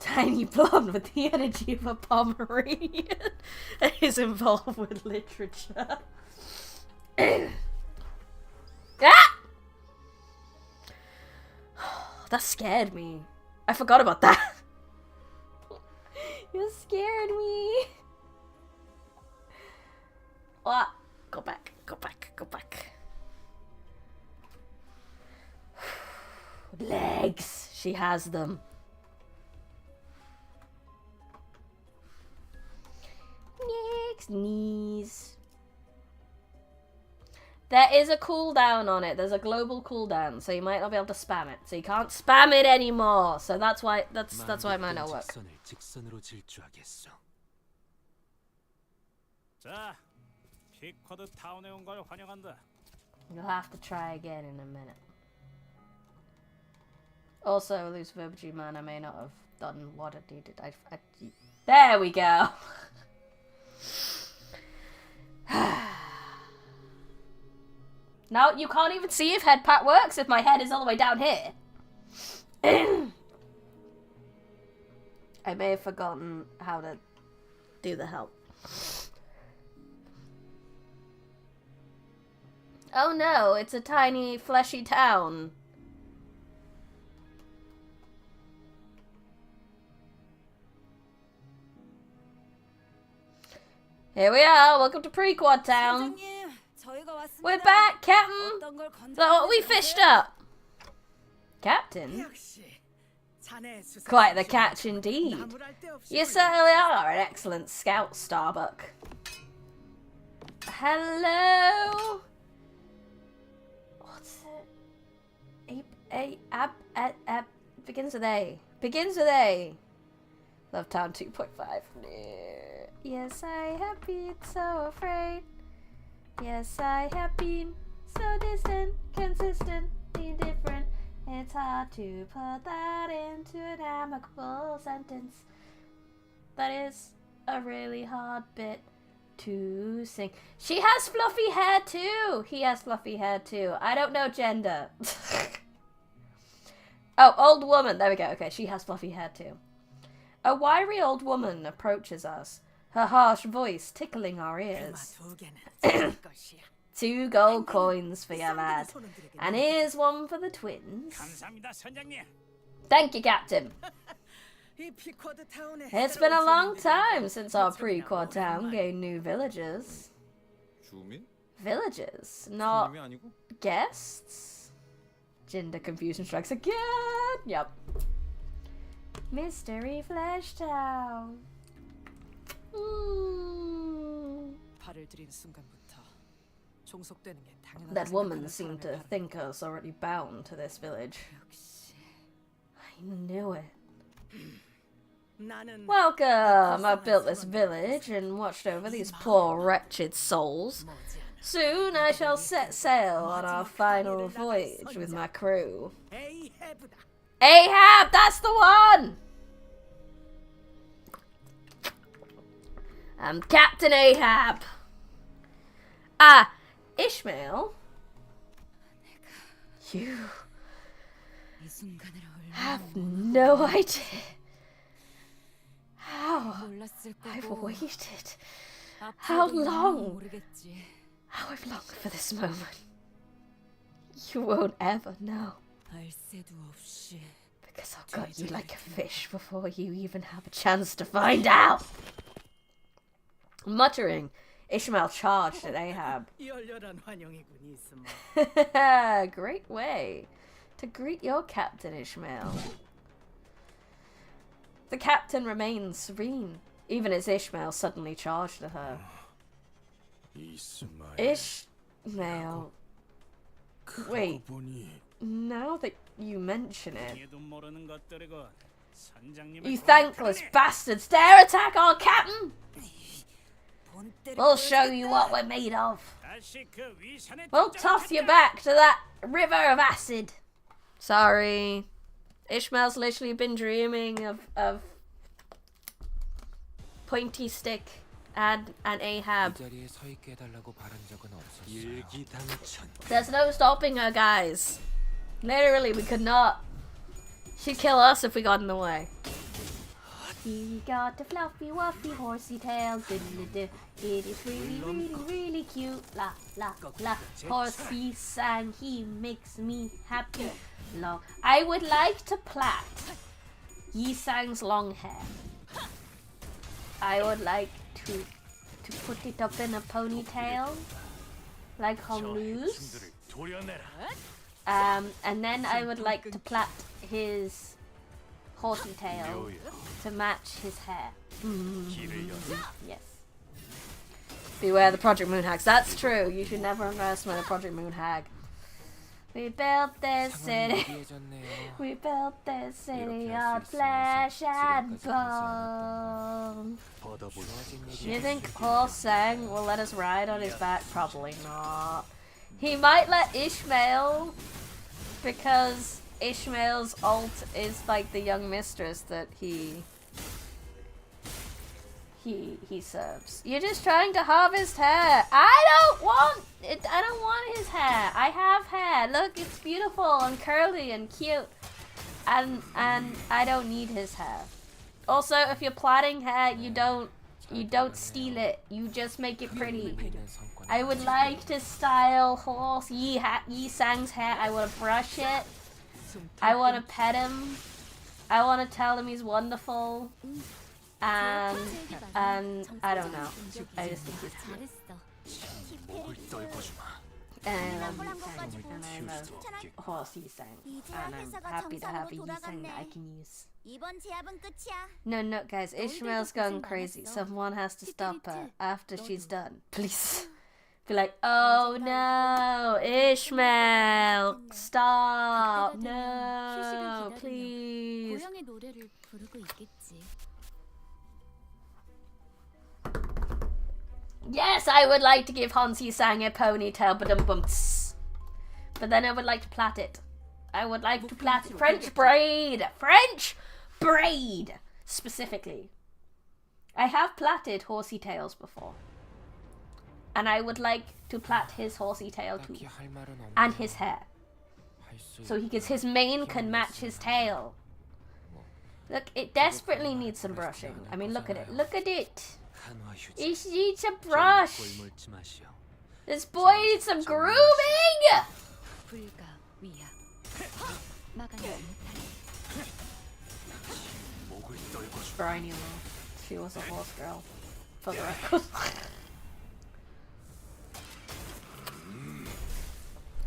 Speaker 1: Tiny blonde with the energy of a Pomeranian is involved with literature. Ah! That scared me. I forgot about that. You scared me. What? Go back, go back, go back. Legs. She has them. Next, knees. There is a cooldown on it. There's a global cooldown, so you might not be able to spam it. So you can't spam it anymore. So that's why it might not work.
Speaker 5: 자, 피커드 타운에 온 걸 환영한다.
Speaker 1: You'll have to try again in a minute. Also, loose verbage, man. I may not have done what I needed. There we go. Now you can't even see if head pat works if my head is all the way down here. I may have forgotten how to do the help. Oh no, it's a tiny fleshy town. Here we are, welcome to Pre-Quad Town.
Speaker 8: 선생님, 저희가 왔습니다.
Speaker 1: We're back, Captain.
Speaker 8: 어떤 걸 건져?
Speaker 1: So what we fished up? Captain?
Speaker 4: 역시 자네 수사.
Speaker 1: Quite the catch indeed.
Speaker 4: 나무랄 데 없이
Speaker 1: You certainly are an excellent scout, Starbuck. Hello? What's it? Begins with A. Begins with A. Love Town 2.5. Yes, I have been so afraid. Yes, I have been so distant, consistent, indifferent. It's hard to put that into an amicable sentence. That is a really hard bit to sing. She has fluffy hair too. He has fluffy hair too. I don't know gender. Oh, old woman. There we go. Okay, she has fluffy hair too. A wiry old woman approaches us, her harsh voice tickling our ears.
Speaker 4: 두 개는 자네 것이야.
Speaker 1: 2 gold coins for your lad. And here's one for the twins.
Speaker 5: 감사합니다, 선장님.
Speaker 1: Thank you, Captain.
Speaker 4: 이 피쿼드 타운에
Speaker 1: It's been a long time since our pre-quad town gained new villagers.
Speaker 7: 주민?
Speaker 1: Villagers, not
Speaker 7: 주민이 아니고?
Speaker 1: guests. Gender confusion strikes again. Yep. Mystery Flesh Town.
Speaker 8: 발을 들인 순간부터 종속되는 게 당연하다고
Speaker 1: That woman
Speaker 8: 생각하는
Speaker 1: seemed to
Speaker 8: 사람이
Speaker 1: think us already bound to this village.
Speaker 8: 역시
Speaker 1: I knew it.
Speaker 4: 나는
Speaker 1: Welcome! I've built this village and watched over these poor wretched souls. Soon I shall set sail on our final voyage with my crew.
Speaker 4: 에이헤브다.
Speaker 1: Ahab! That's the one! I'm Captain Ahab. Ah, Ishmael? You
Speaker 8: 이 순간을
Speaker 1: have no idea how
Speaker 8: 몰랐을
Speaker 1: I've
Speaker 8: 거고
Speaker 1: waited. How
Speaker 8: 앞으로도
Speaker 1: long?
Speaker 8: 모르겠지.
Speaker 1: How I've longed for this moment. You won't ever know.
Speaker 8: 알 새도 없이
Speaker 1: Because I'll gut you like a fish before you even have a chance to find out. Muttering, Ishmael charged at Ahab.
Speaker 4: 열렬한 환영이군 이스마.
Speaker 1: Great way to greet your captain, Ishmael. The captain remains serene, even as Ishmael suddenly charged at her.
Speaker 6: 이스마엘.
Speaker 1: Ishmael, wait,
Speaker 6: 보니
Speaker 1: now that you mention it,
Speaker 5: 얘도 모르는 것들이고 선장님을
Speaker 1: you thankless bastards dare attack our captain?
Speaker 8: 본때를
Speaker 1: We'll show you what we're made of.
Speaker 5: 다시 그 위선에
Speaker 1: We'll toss you back to that river of acid. Sorry. Ishmael's literally been dreaming of Pointy Stick and Ahab.
Speaker 6: 자리에 서 있게 해달라고 바란 적은 없었어요. 일기당천.
Speaker 1: There's no stopping her, guys. Literally, we could not. She'd kill us if we got in the way. He got a fluffy, wuffy, horsey tail. Diddly-do. It is really, really, really cute. La, la, la. Horsey sang, he makes me happy. Long. I would like to plait Yi Sang's long hair. I would like to put it up in a ponytail, like Honglu's. And then I would like to plait his horsey tail to match his hair. Yes. Beware the Project Moon hags. That's true. You should never underestimate a Project Moon hag. We built this city. We built this city on flesh and bone. You think Sang will let us ride on his back? Probably not. He might let Ishmael, because Ishmael's alt is like the young mistress that he serves. You're just trying to harvest hair. I don't want it. I don't want his hair. I have hair. Look, it's beautiful and curly and cute. And I don't need his hair. Also, if you're plaiting hair, you don't steal it. You just make it pretty. I would like to style horse Yi Sang's hair. I want to brush it. I want to pet him. I want to tell him he's wonderful. And I don't know. I just think he's cute. And I'm a horse Yi Sang. And I'm happy to have a Yi Sang that I can use.
Speaker 3: 이번 제압은 끝이야.
Speaker 1: No, guys. Ishmael's going crazy. Someone has to stop her after she's done. Please. Be like, oh no, Ishmael, stop, no, please.
Speaker 2: 고향의 노래를 부르고 있겠지.
Speaker 1: Yes, I would like to give Hansi Sang a ponytail, but then I would like to plait it. I would like to plait it. French braid, specifically. I have plaited horsey tails before. And I would like to plait his horsey tail too. And his hair. So his mane can match his tail. Look, it desperately needs some brushing. I mean, look at it. Look at it. It needs a brush. This boy needs some grooming.
Speaker 2: 불가 위야. 막아내지 못하리.
Speaker 1: Briny though. She was a horse girl. For the record.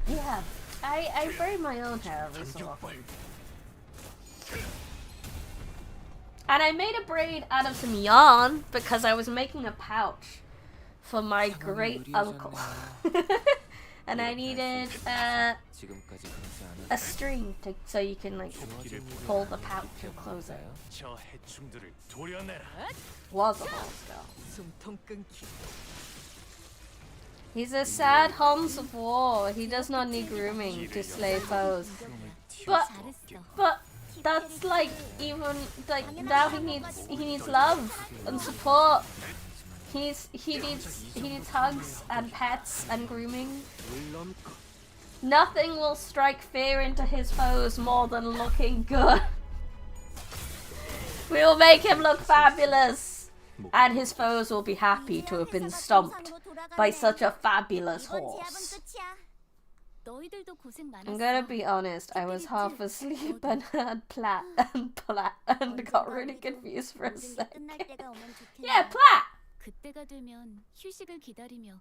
Speaker 1: Yeah, I braid my own hair every so often. And I made a braid out of some yarn because I was making a pouch for my great uncle. And I needed a string so you can like pull the pouch and close it. Was a horse girl. He's a sad Hans of War. He does not need grooming to slay foes. But that's like even like now he needs love and support. He needs hugs and pets and grooming. Nothing will strike fear into his foes more than looking good. We will make him look fabulous, and his foes will be happy to have been stomped by such a fabulous horse. I'm gonna be honest, I was half asleep and heard plat and got really confused for a second. Yeah, plat!
Speaker 2: 그때가 되면 휴식을 기다리며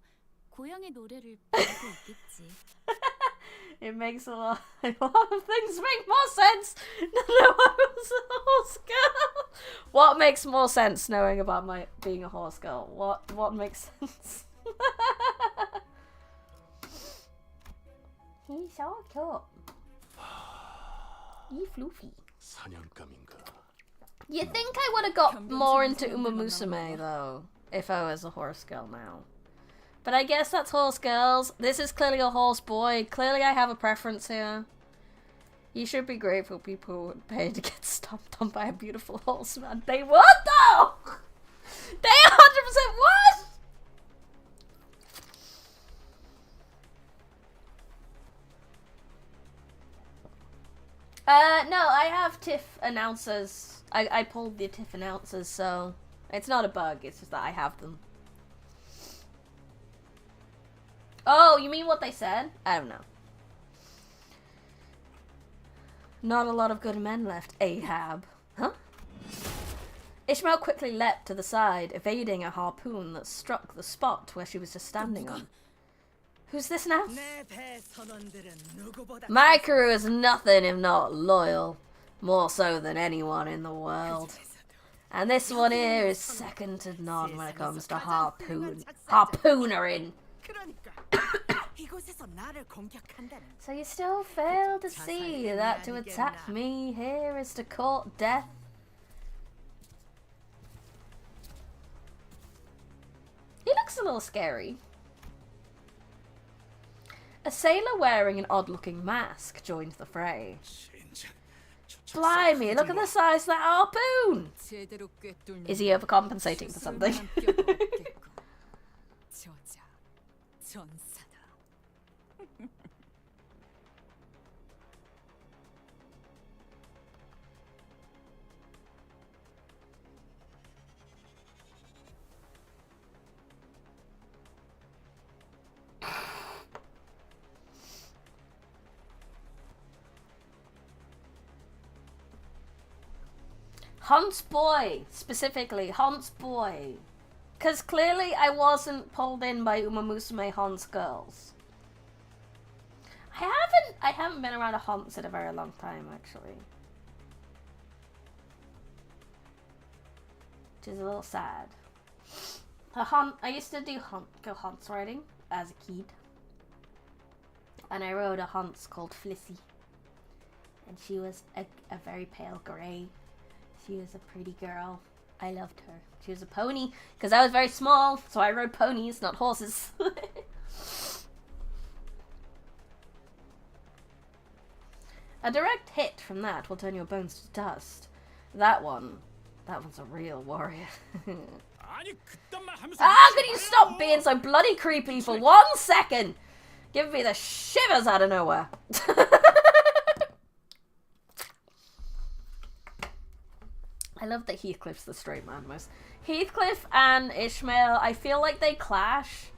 Speaker 2: 고향의 노래를 부르고 있겠지.
Speaker 1: It makes a lot of things make more sense than I was a horse girl. What makes more sense knowing about my being a horse girl? What makes sense? He's so cute. He's floofy. You think I would have got more into Uma Musume though, if I was a horse girl now. But I guess that's horse girls. This is clearly a horse boy. Clearly I have a preference here. You should be grateful people would pay to get stomped on by a beautiful horse, man. They would though! They 100% would! No, I have TIFF announcers. I pulled the TIFF announcers, so it's not a bug, it's just that I have them. Oh, you mean what they said? I don't know. Not a lot of good men left, Ahab. Huh? Ishmael quickly leapt to the side, evading a harpoon that struck the spot where she was just standing on. Who's this now? My crew is nothing if not loyal. More so than anyone in the world. And this one here is second to none when it comes to harpoonering. So you still fail to see that to attack me here is to court death? He looks a little scary. A sailor wearing an odd-looking mask joined the fray.
Speaker 5: 진짜
Speaker 1: Blimey, look at the size of that harpoon!
Speaker 8: 제대로 꿰뚫는
Speaker 1: Is he overcompensating for something?
Speaker 8: 뼈도 없겠고. 저자 전사다.
Speaker 1: Hunt's boy, specifically, Hunt's boy. Because clearly I wasn't pulled in by Uma Musume Hunt's girls. I haven't been around a Hunt's in a very long time, actually. Which is a little sad. I used to do go Hunt's riding as a kid. And I rode a Hunt's called Flissy. And she was a very pale grey. She was a pretty girl. I loved her. She was a pony, because I was very small, so I rode ponies, not horses. A direct hit from that will turn your bones to dust. That one's a real warrior.
Speaker 5: 아니 그딴 말 하면서
Speaker 1: How can you stop being so bloody creepy for 1 second? Give me the shivers out of nowhere. I love that Heathcliff's the straight man most. Heathcliff and Ishmael, I feel like they clash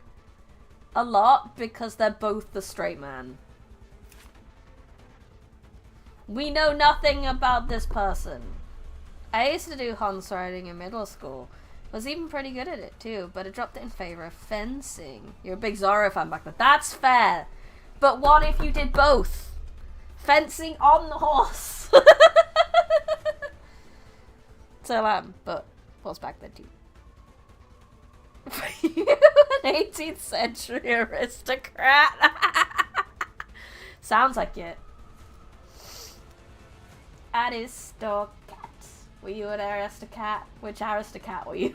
Speaker 1: a lot because they're both the straight man. We know nothing about this person. I used to do horse riding in middle school. Was even pretty good at it too, but I dropped it in favor of fencing. You're a big Zorro fan back then. That's fair. But what if you did both? Fencing on the horse. So but was back then too. An 18th century aristocrat. Sounds like it. Aristocrat. Were you an aristocrat? Which aristocrat were you?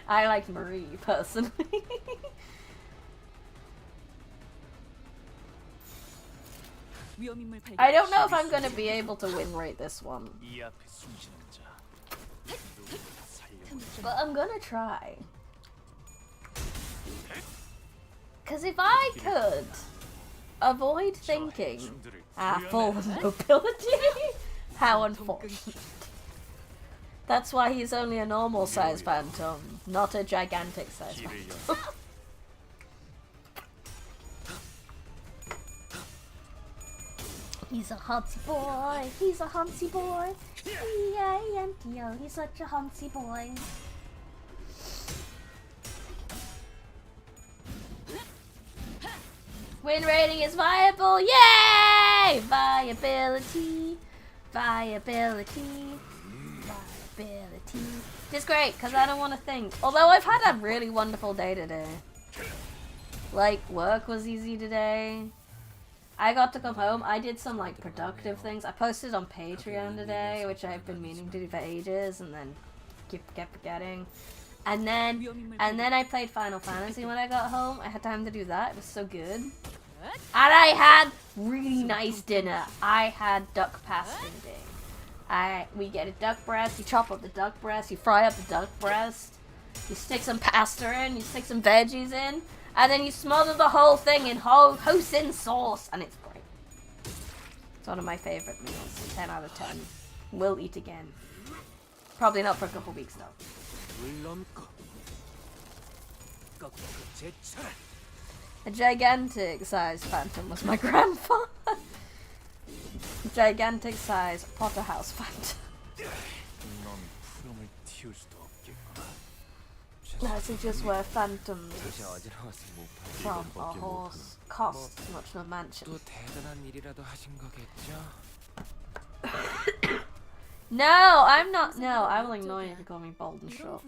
Speaker 1: I liked Marie personally. I don't know if I'm gonna be able to win rate this one.
Speaker 5: 이 앞에 숨지는 자 누구를 살려보자.
Speaker 1: But I'm gonna try. Because if I could avoid thinking full mobility, how unfortunate. That's why he's only a normal size phantom, not a gigantic size phantom. He's a huntsy boy, he's a huntsy boy. E-A-N-T-O, he's such a huntsy boy. Win rating is viable, yay! Viability, viability, viability. It's great, because I don't want to think. Although I've had a really wonderful day today. Like, work was easy today. I got to come home. I did some like productive things. I posted on Patreon today, which I've been meaning to do for ages, and then kept forgetting. And then I played Final Fantasy when I got home. I had time to do that. It was so good. And I had really nice dinner. I had duck pasting. We get a duck breast. You chop up the duck breast. You fry up the duck breast. You stick some pasta in. You stick some veggies in. And then you smother the whole thing in hoisin sauce, and it's great. It's one of my favorite meals. 10 out of 10. Will eat again. Probably not for a couple weeks though. A gigantic size phantom was my grandfather. Gigantic size Potterhouse phantom.
Speaker 6: 넌 푸름을 틔울 수도 없겠구나.
Speaker 1: That's just where phantoms from a horse costs much of a mansion.
Speaker 7: 또 대단한 일이라도 하신 거겠죠?
Speaker 1: No, I'm not. No, I will ignore you if you call me bold and short.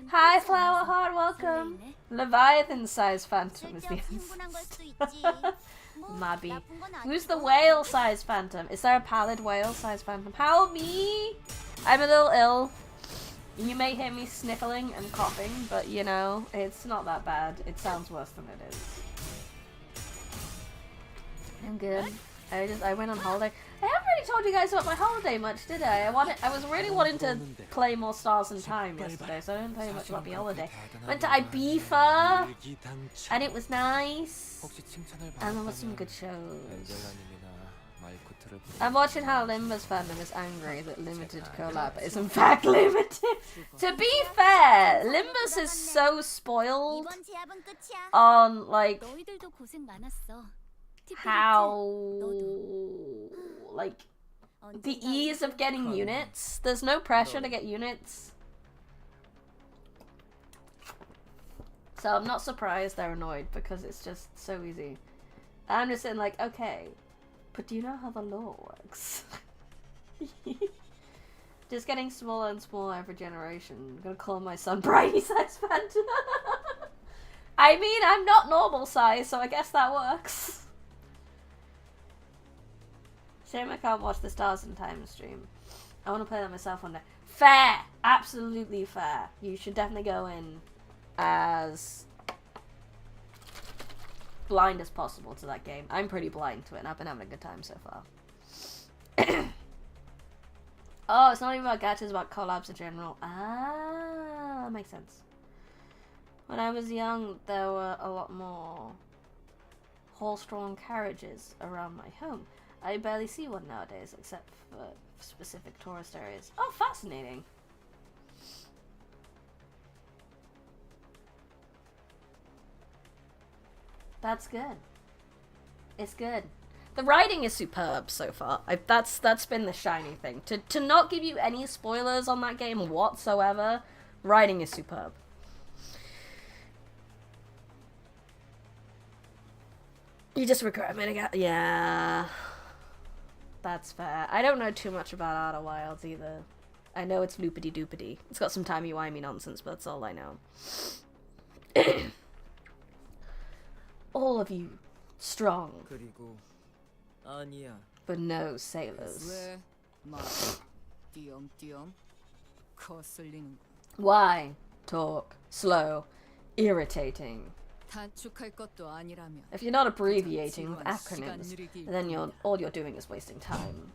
Speaker 1: Hi, Flower Heart, welcome. Leviathan-sized phantom is the answer. Mabby. Who's the whale-sized phantom? Is there a pallid whale-sized phantom? Help me! I'm a little ill. You may hear me sniffling and coughing, but you know, it's not that bad. It sounds worse than it is. I'm good. I went on holiday. I haven't really really told you guys about my holiday much, did I? I was really wanting to play more Stars in Time yesterday, so I didn't tell you much about the holiday. Went to Ibiza, and it was nice, and there were some good shows. I'm watching how Limbus fandom is angry that limited collab is in fact limited. To be fair, Limbus is so spoiled
Speaker 3: 이번 제압은 끝이야.
Speaker 1: on like
Speaker 2: 너희들도 고생 많았어.
Speaker 1: how like the ease of getting units. There's no pressure to get units. So I'm not surprised they're annoyed because it's just so easy. I'm just saying like, okay, but do you know how the lore works? Just getting smaller and smaller every generation. I'm gonna call my son Briny Size Phantom. I mean, I'm not normal size, so I guess that works. Shame I can't watch the Stars in Time stream. I want to play that myself one day. Fair! Absolutely fair. You should definitely go in as blind as possible to that game. I'm pretty blind to it and I've been having a good time so far. Oh, it's not even about gacha, it's about collabs in general. Ah, that makes sense. When I was young, there were a lot more horse-drawn carriages around my home. I barely see one nowadays, except for specific tourist areas. Oh, fascinating. That's good. It's good. The writing is superb so far. That's been the shiny thing. To not give you any spoilers on that game whatsoever, writing is superb. You just regret it. Yeah. That's fair. I don't know too much about Outer Wilds either. I know it's loopity-doopity. It's got some timey-wimey nonsense, but that's all I know. All of you, strong,
Speaker 8: 그리고 아니야.
Speaker 1: but no sailors.
Speaker 8: 왜? 막 띄엄띄엄 거슬리는 거.
Speaker 1: Why talk slow, irritating?
Speaker 8: 단축할 것도 아니라면.
Speaker 1: If you're not abbreviating with acronyms, then all you're doing is wasting time.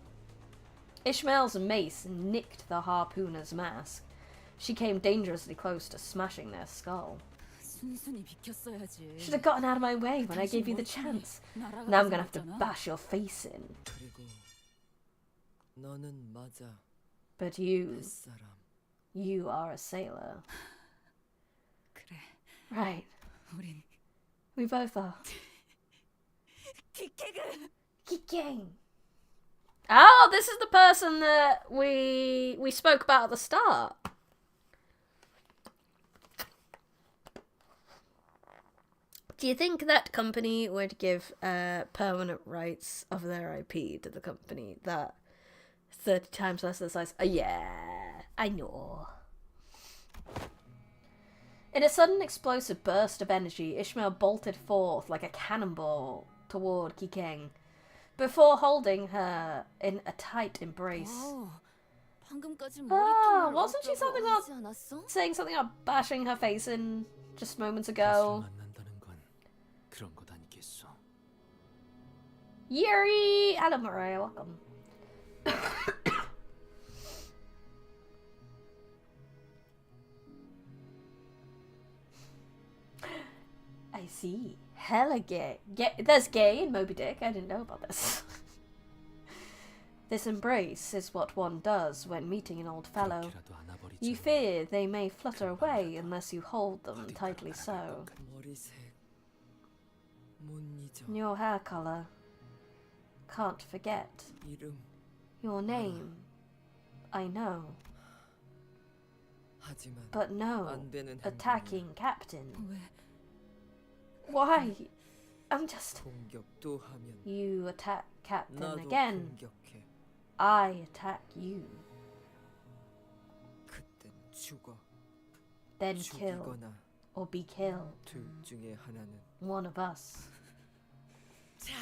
Speaker 1: Ishmael's mace nicked the harpooner's mask. She came dangerously close to smashing their skull.
Speaker 8: 순순히 비켰어야지.
Speaker 1: Should have gotten out of my way when I gave you the chance. Now I'm gonna have to bash your face in.
Speaker 8: 그리고 너는 맞아.
Speaker 1: But you
Speaker 8: 햇사람.
Speaker 1: are a sailor.
Speaker 8: 그래.
Speaker 1: Right.
Speaker 8: 우린
Speaker 1: We both are.
Speaker 8: 기계가.
Speaker 1: Kicking. Oh, this is the person that we spoke about at the start. Do you think that company would give permanent rights of their IP to the company that 30 times less than the size? Yeah, I know. In a sudden explosive burst of energy, Ishmael bolted forth like a cannonball toward Kikeng, before holding her in a tight embrace.
Speaker 2: 방금까지
Speaker 1: Ah, wasn't she something about
Speaker 2: 하지 않았어?
Speaker 1: saying something about bashing her face in just moments ago?
Speaker 5: 만난다는 건 그런 것 아니겠어.
Speaker 1: Yuri! Hello, Mariah, welcome. I see. Hella gay. There's gay in Moby Dick. I didn't know about this. This embrace is what one does when meeting an old fellow.
Speaker 5: 그렇게라도 안아버리자.
Speaker 1: You fear they may flutter away unless you hold them tightly so.
Speaker 8: 머리색 못 잊어.
Speaker 1: Your hair color. Can't forget.
Speaker 8: 이름
Speaker 1: Your name. I know.
Speaker 8: 하지만
Speaker 1: But no.
Speaker 8: 안 되는
Speaker 1: Attacking captain.
Speaker 8: 왜
Speaker 1: Why? I'm just...
Speaker 8: 공격도 하면
Speaker 1: You attack captain
Speaker 8: 나도
Speaker 1: again.
Speaker 8: 공격해.
Speaker 1: I attack you.
Speaker 8: 그땐 죽어.
Speaker 1: Then kill.
Speaker 8: 죽이거나
Speaker 1: Or be killed.
Speaker 8: 둘 중에 하나는.
Speaker 1: One of us.
Speaker 4: 자,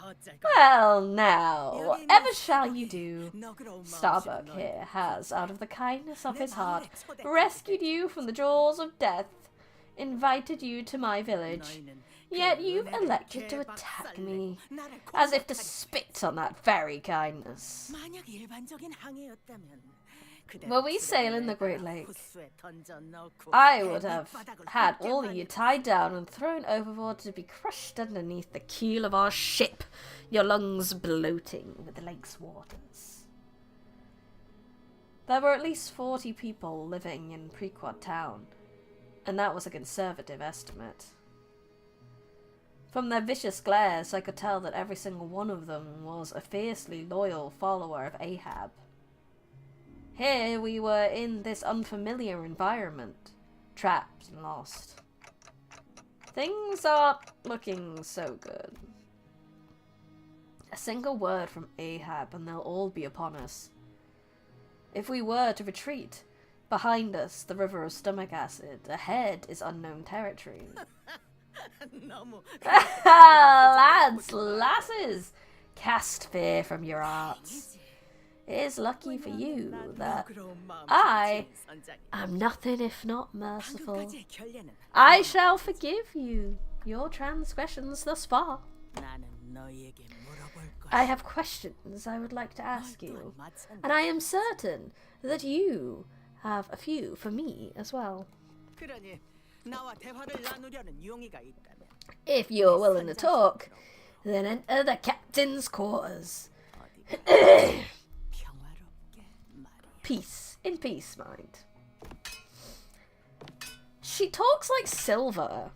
Speaker 4: 어쩔 거야.
Speaker 1: Well, now, whatever shall you do,
Speaker 4: 너그러운
Speaker 1: Starbuck
Speaker 4: 마음씨로
Speaker 1: here
Speaker 4: 너희를
Speaker 1: has, out of the kindness of his heart,
Speaker 4: 초대했다.
Speaker 1: rescued you from the jaws of death, invited you to my village.
Speaker 4: 너희는
Speaker 1: Yet you've elected to attack me, as if to spit on that very kindness. Were we sailing the Great Lake, I would have had all of you tied down and thrown overboard to be crushed underneath the keel of our ship, your lungs bloating with the lake's waters. There were at least 40 people living in Prequad Town, and that was a conservative estimate. From their vicious glares, I could tell that every single one of them was a fiercely loyal follower of Ahab. Here we were in this unfamiliar environment, trapped and lost. Things aren't looking so good. A single word from Ahab and they'll all be upon us. If we were to retreat, behind us the river of stomach acid, ahead is unknown territory. Lads, lasses, cast fear from your hearts. It is lucky for you that I am nothing if not merciful. I shall forgive you your transgressions thus far. I have questions I would like to ask you, and I am certain that you have a few for me as well. If you're willing to talk, then enter the captain's quarters. Peace. In peace, mind. She talks like Silver.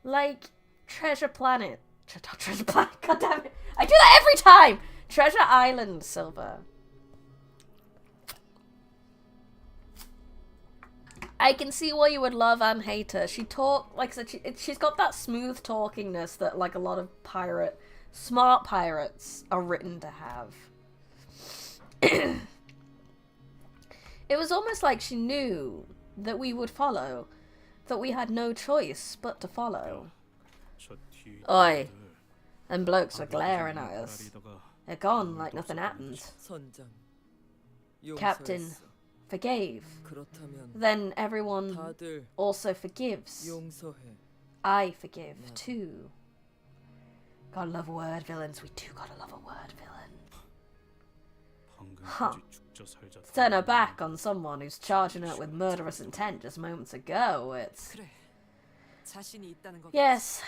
Speaker 1: Like Treasure Planet. Treasure Planet, god damn it. I do that every time! Treasure Island Silver. I can see why you would love and hate her. She she's got that smooth talkingness that like a lot of smart pirates are written to have. It was almost like she knew that we would follow, that we had no choice but to follow. Oi, them blokes were glaring at us. They're gone like nothing happened. Captain forgave. Then everyone also forgives. I forgive too. Gotta love word villains. We do gotta love a word villain. Huh. Turn her back on someone who's charging her with murderous intent just moments ago. It's... Yes.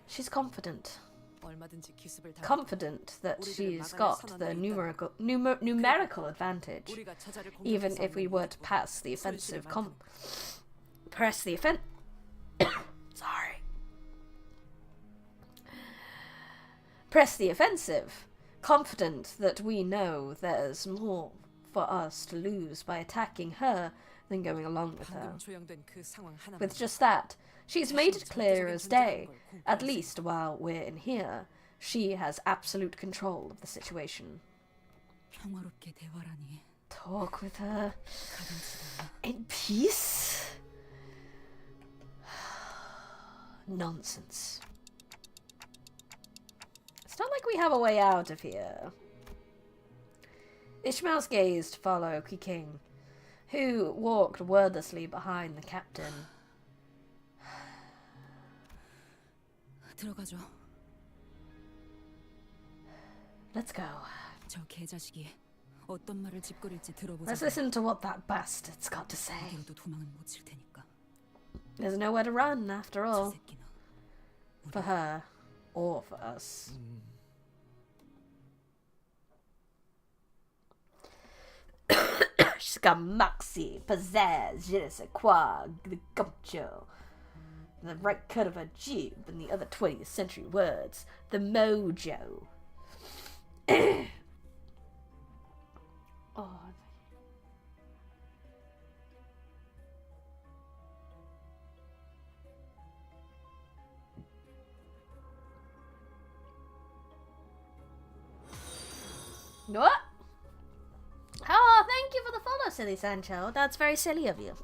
Speaker 1: She's confident. Confident that she's got the numerical advantage. Even if we were to pass the offensive Press the offensive. Confident that we know there's more for us to lose by attacking her than going along with her. With just that, she's made it clear as day, at least while we're in here, she has absolute control of the situation. Talk with her in peace? Nonsense. It's not like we have a way out of here. Ishmael's gaze followed King, who walked wordlessly behind the captain. Let's go. Let's listen to what that bastard's got to say. There's nowhere to run, after all. For her, or for us. She's got moxie, pizzazz, je ne sais quoi, the gumption, the right cut of a jib, and the other 20th century words, the mojo. Oh. What? Oh, thank you for the follow, silly Sancho. That's very silly of you.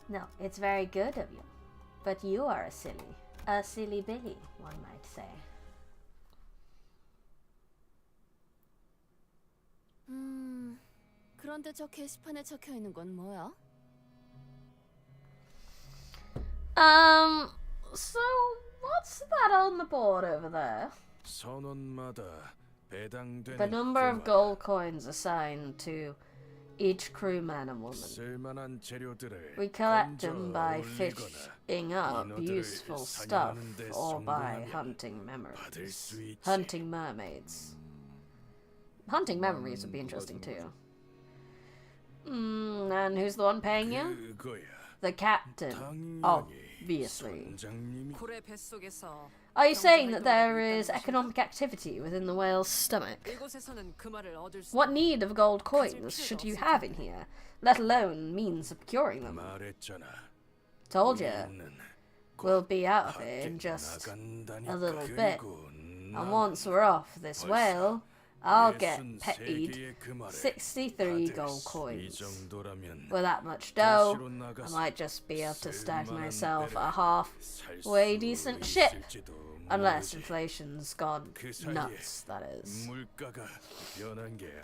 Speaker 1: No, it's very good of you. But you are a silly Billy, one might say.
Speaker 3: 그런데 저 게시판에 적혀 있는 건 뭐야?
Speaker 1: So what's that on the board over there?
Speaker 6: 선원마다 배당되는
Speaker 1: The number of
Speaker 6: 금화,
Speaker 1: gold coins assigned to each crewman and woman.
Speaker 6: 쓸만한 재료들을
Speaker 1: We collect
Speaker 6: 건져
Speaker 1: them by
Speaker 6: 올리거나
Speaker 1: fishing up
Speaker 6: 인어들을
Speaker 1: useful stuff
Speaker 6: 사냥하는 데
Speaker 1: or by
Speaker 6: 성공하면
Speaker 1: hunting
Speaker 6: 받을
Speaker 1: memories.
Speaker 6: 수 있지.
Speaker 1: Hunting mermaids. Hunting memories would be interesting too. And who's the one paying you?
Speaker 6: 그거야.
Speaker 1: The captain,
Speaker 6: 당연히
Speaker 1: obviously.
Speaker 6: 선장님이
Speaker 8: 고래 뱃속에서
Speaker 1: Are you saying that there is economic activity within the whale's stomach?
Speaker 8: 이곳에서는 그 말을 얻을 수
Speaker 1: What need of gold coins should you have in here, let alone means of curing them?
Speaker 6: 말했잖아.
Speaker 1: Told you,
Speaker 6: 우리는
Speaker 1: we'll be out of
Speaker 6: 밖에
Speaker 1: here in just
Speaker 6: 나간다니까.
Speaker 1: a little bit.
Speaker 6: 그리고
Speaker 1: And once we're off this whale, I'll get
Speaker 6: 63
Speaker 1: paid
Speaker 6: 개의 금화를
Speaker 1: 63
Speaker 6: 받을
Speaker 1: gold
Speaker 6: 수- 이
Speaker 1: coins.
Speaker 6: 정도라면
Speaker 1: With that much dough,
Speaker 6: 가시로
Speaker 1: I
Speaker 6: 나가서
Speaker 1: might just be able to stack
Speaker 6: 쓸만한
Speaker 1: myself
Speaker 6: 배를
Speaker 1: a halfway
Speaker 6: 살 수
Speaker 1: decent ship.
Speaker 6: 있을지도
Speaker 1: Unless
Speaker 6: 모르지.
Speaker 1: inflation's gone
Speaker 6: 그 사이에
Speaker 1: nuts, that is.
Speaker 6: 물가가 변한 게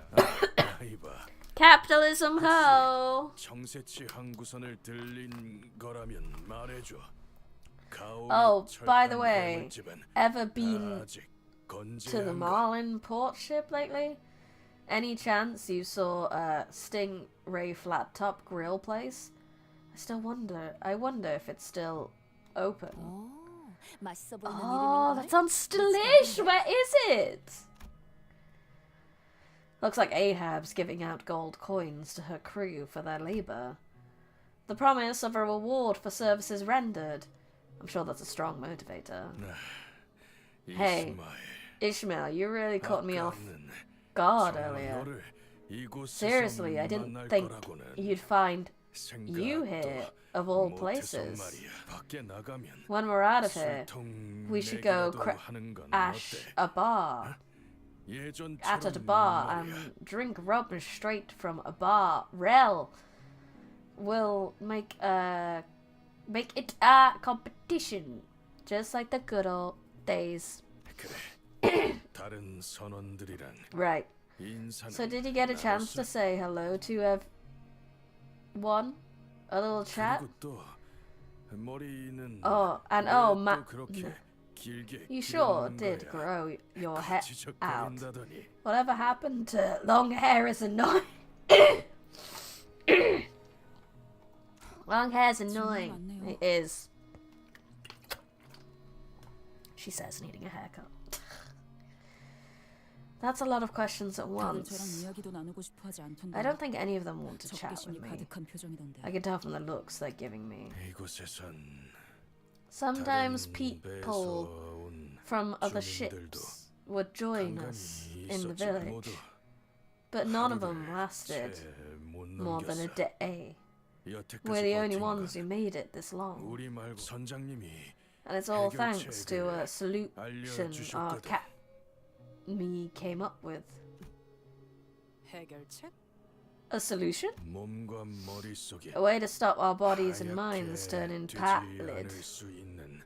Speaker 6: 아이봐.
Speaker 1: Capitalism ho!
Speaker 6: 청새치 항구선을 들린 거라면 말해줘.
Speaker 1: Oh, by the way, ever been
Speaker 6: 아직
Speaker 1: to the
Speaker 6: 건재한 거.
Speaker 1: Marlin port ship lately? Any chance you saw a Stingray flat top grill place? I wonder if it's still open.
Speaker 3: 맛있어 보이는
Speaker 1: Oh,
Speaker 3: 이름인걸?
Speaker 1: that sounds delish! Where is it? Looks like Ahab's giving out gold coins to her crew for their labor. The promise of a reward for services rendered. I'm sure that's a strong motivator. Hey, Ishmael, you really caught me off guard earlier. Seriously, I didn't think you'd find you here, of all places. When we're out of here, we should go at a bar and drink rum straight from a bar. Rel, we'll make it a competition, just like the good old days.
Speaker 6: 다른 선원들이랑
Speaker 1: Right.
Speaker 6: 인사는
Speaker 1: So did you get a chance to
Speaker 6: 나눴어?
Speaker 1: say hello to everyone? A little chat?
Speaker 6: 그리고 또 머리는
Speaker 1: Oh, and
Speaker 6: 왜
Speaker 1: oh,
Speaker 6: 또 그렇게 길게
Speaker 1: you sure
Speaker 6: 기르는
Speaker 1: did
Speaker 6: 거야?
Speaker 1: grow your hair out.
Speaker 6: 지적거린다더니
Speaker 1: Whatever happened to long hair is annoying. Long hair's annoying. It is. She says, needing a haircut. That's a lot of questions at once. I don't think any of them want to chat with me. I can tell from the looks they're giving me.
Speaker 6: 이곳에선
Speaker 1: Sometimes
Speaker 6: 다른
Speaker 1: people
Speaker 6: 배에서 온
Speaker 1: from other
Speaker 6: 주민들도
Speaker 1: ships would join us
Speaker 6: 간간히
Speaker 1: in the
Speaker 6: 있었지.
Speaker 1: village,
Speaker 6: 모두
Speaker 1: but none of them
Speaker 6: 하루를
Speaker 1: lasted
Speaker 6: 채 못
Speaker 1: more than a
Speaker 6: 넘겼어.
Speaker 1: day.
Speaker 6: 여태까지
Speaker 1: We're the only
Speaker 6: 버틴
Speaker 1: ones
Speaker 6: 건
Speaker 1: who made it this long.
Speaker 6: 우리 말고 선장님이
Speaker 1: And it's all thanks to a solution our
Speaker 6: 알려주셨거든.
Speaker 1: cat me came up with.
Speaker 8: 해결책?
Speaker 1: A solution?
Speaker 6: 몸과 머릿속에
Speaker 1: A way to stop our bodies and
Speaker 6: 하얗게
Speaker 1: minds turning
Speaker 6: 되지
Speaker 1: pallid.
Speaker 6: 않을 수 있는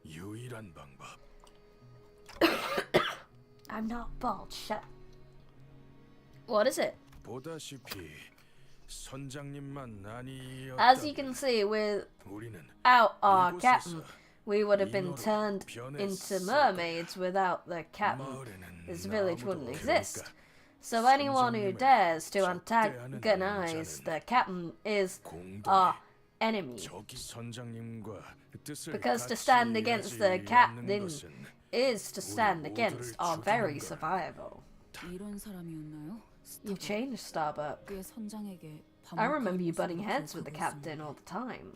Speaker 6: 유일한 방법.
Speaker 1: I'm not bald, shut. What is it?
Speaker 6: 보다시피 선장님만 아니었다면
Speaker 1: As you can see, without
Speaker 6: 우리는
Speaker 1: our
Speaker 6: 이곳에서
Speaker 1: captain, we would have been
Speaker 6: 인어로
Speaker 1: turned
Speaker 6: 변했을
Speaker 1: into
Speaker 6: 거야.
Speaker 1: mermaids without the captain.
Speaker 6: 마을에는
Speaker 1: This village
Speaker 6: 아무도
Speaker 1: wouldn't
Speaker 6: 없으니까
Speaker 1: exist. So anyone who
Speaker 6: 선장님을
Speaker 1: dares to
Speaker 6: 적대하는
Speaker 1: antagonize
Speaker 6: 자는
Speaker 1: the captain is
Speaker 6: 공동의
Speaker 1: our enemy.
Speaker 6: 저기 선장님과 뜻을
Speaker 1: Because to
Speaker 6: 같이
Speaker 1: stand against
Speaker 6: 하지
Speaker 1: the
Speaker 6: 않는
Speaker 1: captain
Speaker 6: 것은
Speaker 1: is to stand
Speaker 6: 모두를
Speaker 1: against our
Speaker 6: 죽이는
Speaker 1: very
Speaker 6: 거야.
Speaker 1: survival.
Speaker 2: 이런 사람이었나요?
Speaker 1: You've changed, Starbuck.
Speaker 2: 꽤 선장에게
Speaker 1: I remember you butting heads with the captain all the time.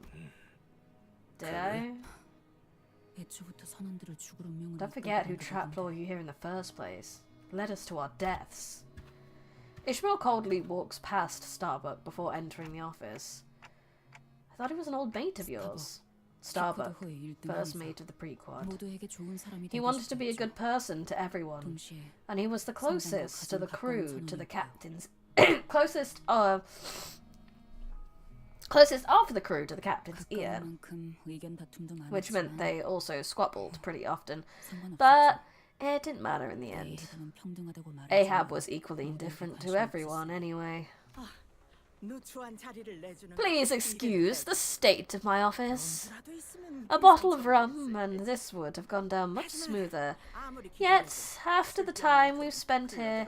Speaker 1: Did I?
Speaker 2: 애초부터 선원들을 죽을 운명을
Speaker 1: Don't forget who trapped all of you here in the first place. Led us to our deaths. Ishmael coldly walks past Starbuck before entering the office. I thought he was an old mate of yours. Starbuck, first mate of the Prequad.
Speaker 2: 모두에게 좋은 사람이
Speaker 1: He
Speaker 2: 되고
Speaker 1: wanted to be a
Speaker 2: 싶었죠.
Speaker 1: good person to everyone,
Speaker 2: 동시에
Speaker 1: and he was the closest to the
Speaker 2: 가장
Speaker 1: crew,
Speaker 2: 가까운
Speaker 1: to the
Speaker 2: 선원이었고.
Speaker 1: captain's closest of the crew to the captain's ear,
Speaker 2: 가까운 만큼 의견 다툼도
Speaker 1: which meant
Speaker 2: 많았지만
Speaker 1: they also squabbled pretty often.
Speaker 2: 상관없었죠.
Speaker 1: But It didn't matter in the end.
Speaker 2: 대해서는 평등하다고 말하지.
Speaker 1: Ahab was equally indifferent to everyone anyway.
Speaker 4: 누추한 자리를 내주는
Speaker 1: Please
Speaker 4: 거
Speaker 1: excuse the state of my office.
Speaker 4: 뭐라도 있으면
Speaker 1: A bottle of rum, and this would have gone down much smoother.
Speaker 4: 아무리
Speaker 1: Yet, after the time we've spent here,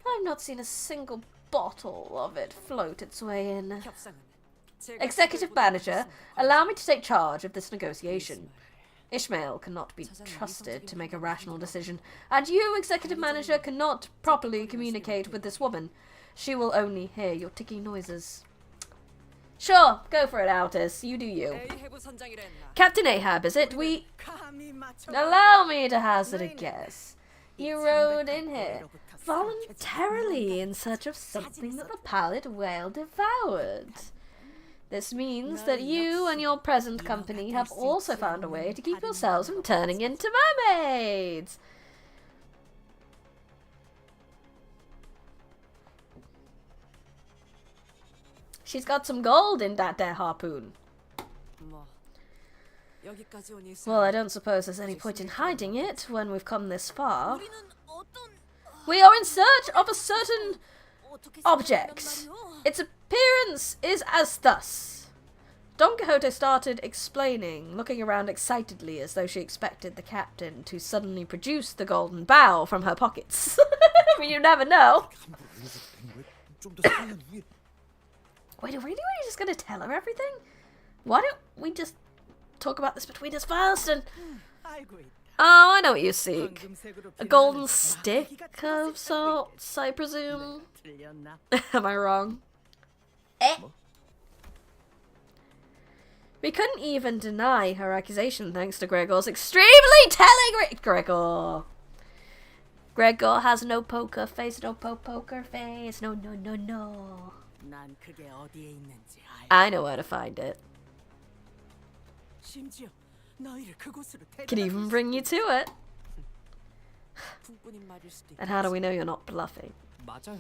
Speaker 1: I've not seen a single bottle of it float its way in.
Speaker 8: 협상은 제가
Speaker 1: Executive Manager, allow me to take charge of this negotiation. Ishmael cannot be trusted to make a rational decision, and you, Executive Manager, cannot properly communicate with this woman. She will only hear your ticking noises. Sure, go for it, Altus. You do you.
Speaker 8: Ahab을 선장이라 했나?
Speaker 1: Captain Ahab, is it?
Speaker 4: 감히 맞춰
Speaker 1: Allow me to hazard a guess. You rode in here voluntarily in search of something that the pallid whale devoured. This means that you and your present company have also found a way to keep yourselves from turning into mermaids. She's got some gold in that there harpoon.
Speaker 8: 뭐 여기까지 온 이상
Speaker 1: Well, I don't suppose there's any point in hiding it when we've come this far.
Speaker 3: 우리는 어떤
Speaker 1: We are in search of a certain
Speaker 3: 어떻게
Speaker 1: object.
Speaker 3: 생각하냔 말이오?
Speaker 1: Its appearance is as thus. Don Quixote started explaining, looking around excitedly as though she expected the captain to suddenly produce the golden bow from her pockets. I mean, you never know. Wait, are we just going to tell her everything? Why don't we just talk about this between us first and...
Speaker 4: 알고 있다.
Speaker 1: Oh, I know what you seek.
Speaker 4: 황금색으로
Speaker 1: A
Speaker 4: 빛나는
Speaker 1: golden stick
Speaker 4: 마귀가
Speaker 1: of sorts, I presume.
Speaker 4: 틀렸나?
Speaker 1: Am I wrong? Eh? We couldn't even deny her accusation thanks to Gregor's extremely telling Gregor. Gregor has no poker face, no poker face. No.
Speaker 4: 난 그게 어디에 있는지 알고
Speaker 1: I know where to find it.
Speaker 4: 심지어 너희를 그곳으로
Speaker 1: Can even bring you to it.
Speaker 8: 풍뿐인 말일 수도
Speaker 1: And how do we know you're not bluffing?
Speaker 7: 맞아요.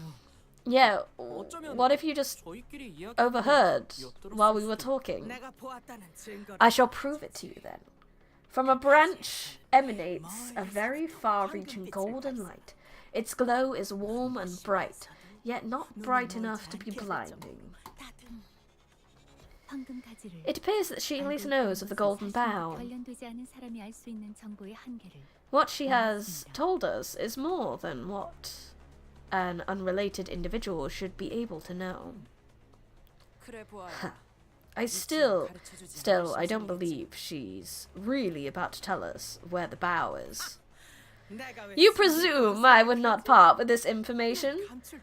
Speaker 1: Yeah, what if you just
Speaker 7: 저희끼리 이야기
Speaker 1: overheard while we were talking?
Speaker 4: 내가 보았다는 증거를
Speaker 1: I shall prove it to you then. From a branch emanates a very far-reaching golden light. Its glow is warm and bright, yet not bright enough to be blinding.
Speaker 2: 황금 가지를
Speaker 1: It appears that she at least knows of the golden bow.
Speaker 2: 관련되지 않은 사람이 알 수 있는 정보의 한계를
Speaker 1: What she has told us is more than what an unrelated individual should be able to know.
Speaker 8: 그래 보아요.
Speaker 1: Still, I don't believe she's really about to tell us where the bow is.
Speaker 4: 내가 왜
Speaker 1: You presume I would not part with this information?
Speaker 4: 감출게.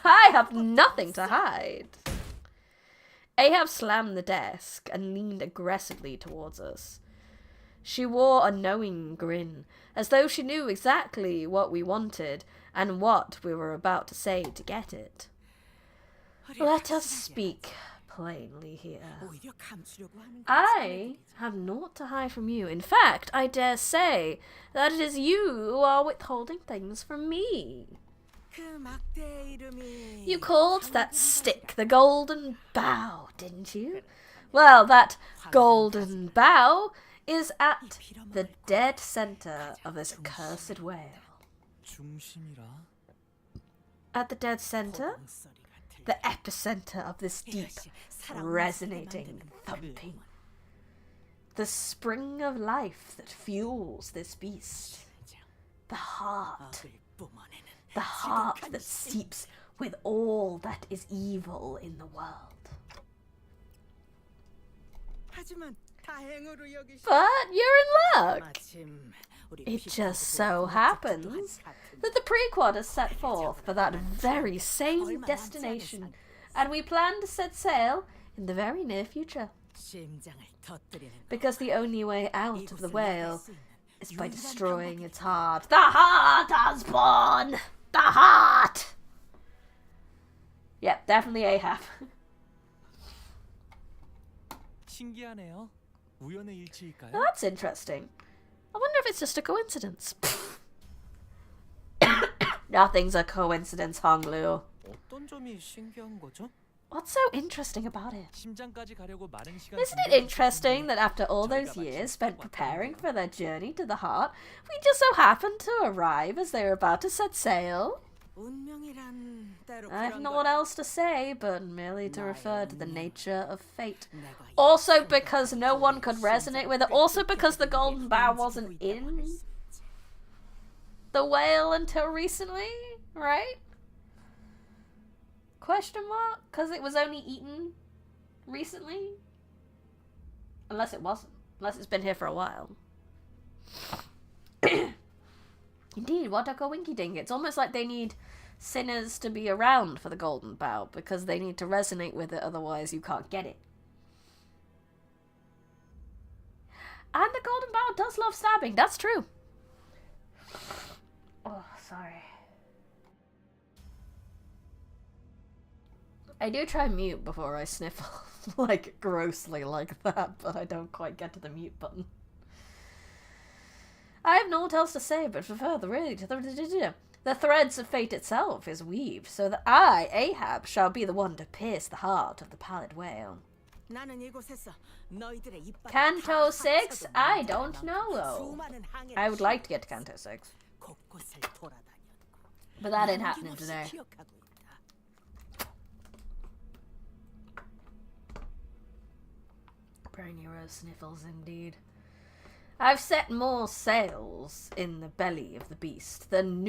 Speaker 1: I have nothing to hide. Ahab slammed the desk and leaned aggressively towards us. She wore a knowing grin, as though she knew exactly what we wanted and what we were about to say to get it. Let us speak plainly here.
Speaker 4: 오히려 감추려고 하는
Speaker 1: I have naught to hide from you. In fact, I dare say that it is you who are withholding things from me.
Speaker 4: 그 막대의 이름이
Speaker 1: You called that stick the golden bow, didn't you? Well, that golden bow is at the dead center of this accursed whale.
Speaker 7: 중심이라.
Speaker 1: At the dead center?
Speaker 4: 소리가
Speaker 1: The epicenter of this deep, resonating thumping. The spring of life that fuels this beast. The heart. The heart that seeps with all that is evil in the world.
Speaker 4: 하지만 다행으로 여기시
Speaker 1: But you're in luck.
Speaker 4: 마침 우리
Speaker 1: It
Speaker 4: 피부도
Speaker 1: just so happens that the prequad is set forth for that very same destination, and we plan to set sail in the very near future.
Speaker 4: 심장을 터뜨리는
Speaker 1: Because the only way out of the whale is by destroying its heart. The heart has born! The heart! Yep, definitely Ahab.
Speaker 7: 신기하네요. 우연의 일치일까요?
Speaker 1: Now that's interesting. I wonder if it's just a coincidence. Nothing's a coincidence, Hong Lu.
Speaker 7: 어떤 점이 신기한 거죠?
Speaker 1: What's so interesting about it?
Speaker 7: 심장까지 가려고 많은 시간.
Speaker 1: Isn't it interesting that after all those years spent preparing for their journey to the heart, we just so happened to arrive as they were about to set sail?
Speaker 4: 운명이란 때로
Speaker 1: I have
Speaker 4: 그런
Speaker 1: naught
Speaker 4: 거야.
Speaker 1: else to say, but merely to refer to the nature of fate. Also because no one could resonate with it. Also because the golden bough wasn't in the whale until recently, right? Question mark? Because it was only eaten recently? Unless it wasn't. Unless it's been here for a while. Indeed, what a winky dink. It's almost like they need sinners to be around for the golden bough because they need to resonate with it, otherwise you can't get it. And the golden bough does love stabbing, that's true. Oh, sorry. I do try mute before I sniffle, like grossly like that, but I don't quite get to the mute button. I have naught else to say, but refer the threads of fate itself is weaved, so that I, Ahab, shall be the one to pierce the heart of the pallid whale.
Speaker 4: 나는 이곳에서 너희들의 이빨을
Speaker 1: Canto
Speaker 4: 다
Speaker 1: 6?
Speaker 4: 합쳐도
Speaker 1: I
Speaker 4: 만날
Speaker 1: don't know, though.
Speaker 4: 수많은 항해를
Speaker 1: I would like to get to Canto 6,
Speaker 4: 곳곳을 돌아다녔고
Speaker 1: but that ain't happening
Speaker 4: 어김없이
Speaker 1: today.
Speaker 4: 기억하고 있다.
Speaker 1: Brainy Rose sniffles indeed. I've set more sails in the belly of the beast than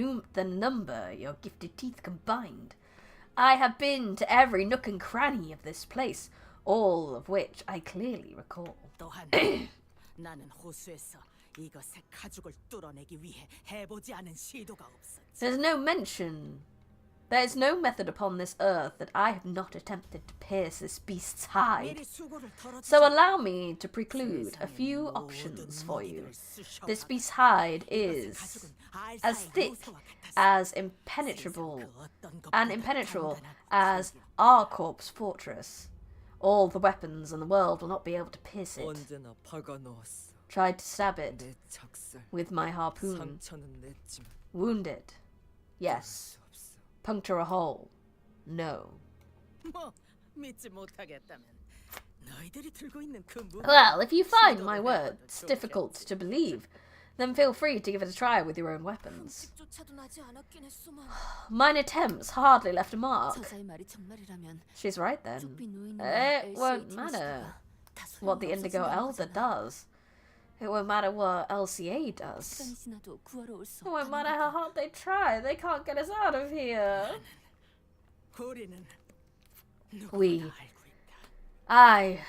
Speaker 1: number your gifted teeth combined. I have been to every nook and cranny of this place, all of which I clearly recall.
Speaker 4: 또한 나는 호수에서 이것의 가죽을 뚫어내기 위해 해보지 않은 시도가 없었지.
Speaker 1: There is no method upon this earth that I have not attempted to pierce this beast's hide.
Speaker 4: 미리 수고를 덜어주자.
Speaker 1: So allow me to preclude a few options for you. This beast's hide is as thick, as impenetrable as our corpse fortress. All the weapons in the world will not be able to pierce it.
Speaker 9: 언제나 박아 넣었어.
Speaker 1: Tried to stab it
Speaker 9: 내 작살.
Speaker 1: with my harpoon.
Speaker 9: 상처는 냈지만
Speaker 1: Wound it. Yes. Puncture a hole. No.
Speaker 4: 뭐 믿지 못하겠다면 너희들이 들고 있는 그 무기.
Speaker 1: Well, if you find my words difficult to believe, then feel free to give it a try with your own weapons.
Speaker 8: 끔찍조차도 나지 않았긴 했소만.
Speaker 1: Mine attempts hardly left a mark.
Speaker 2: 저자의 말이 정말이라면
Speaker 1: She's right then.
Speaker 2: 쫓비 누이는
Speaker 1: It won't matter what the Indigo Elder does. It won't matter what LCA does.
Speaker 2: 시간이 지나도 구하러 올 수
Speaker 1: It won't
Speaker 2: 없다는
Speaker 1: matter how
Speaker 2: 거다.
Speaker 1: hard they try. They can't get us out of here.
Speaker 4: 우리는
Speaker 1: We.
Speaker 4: 누구보다 알고 있다.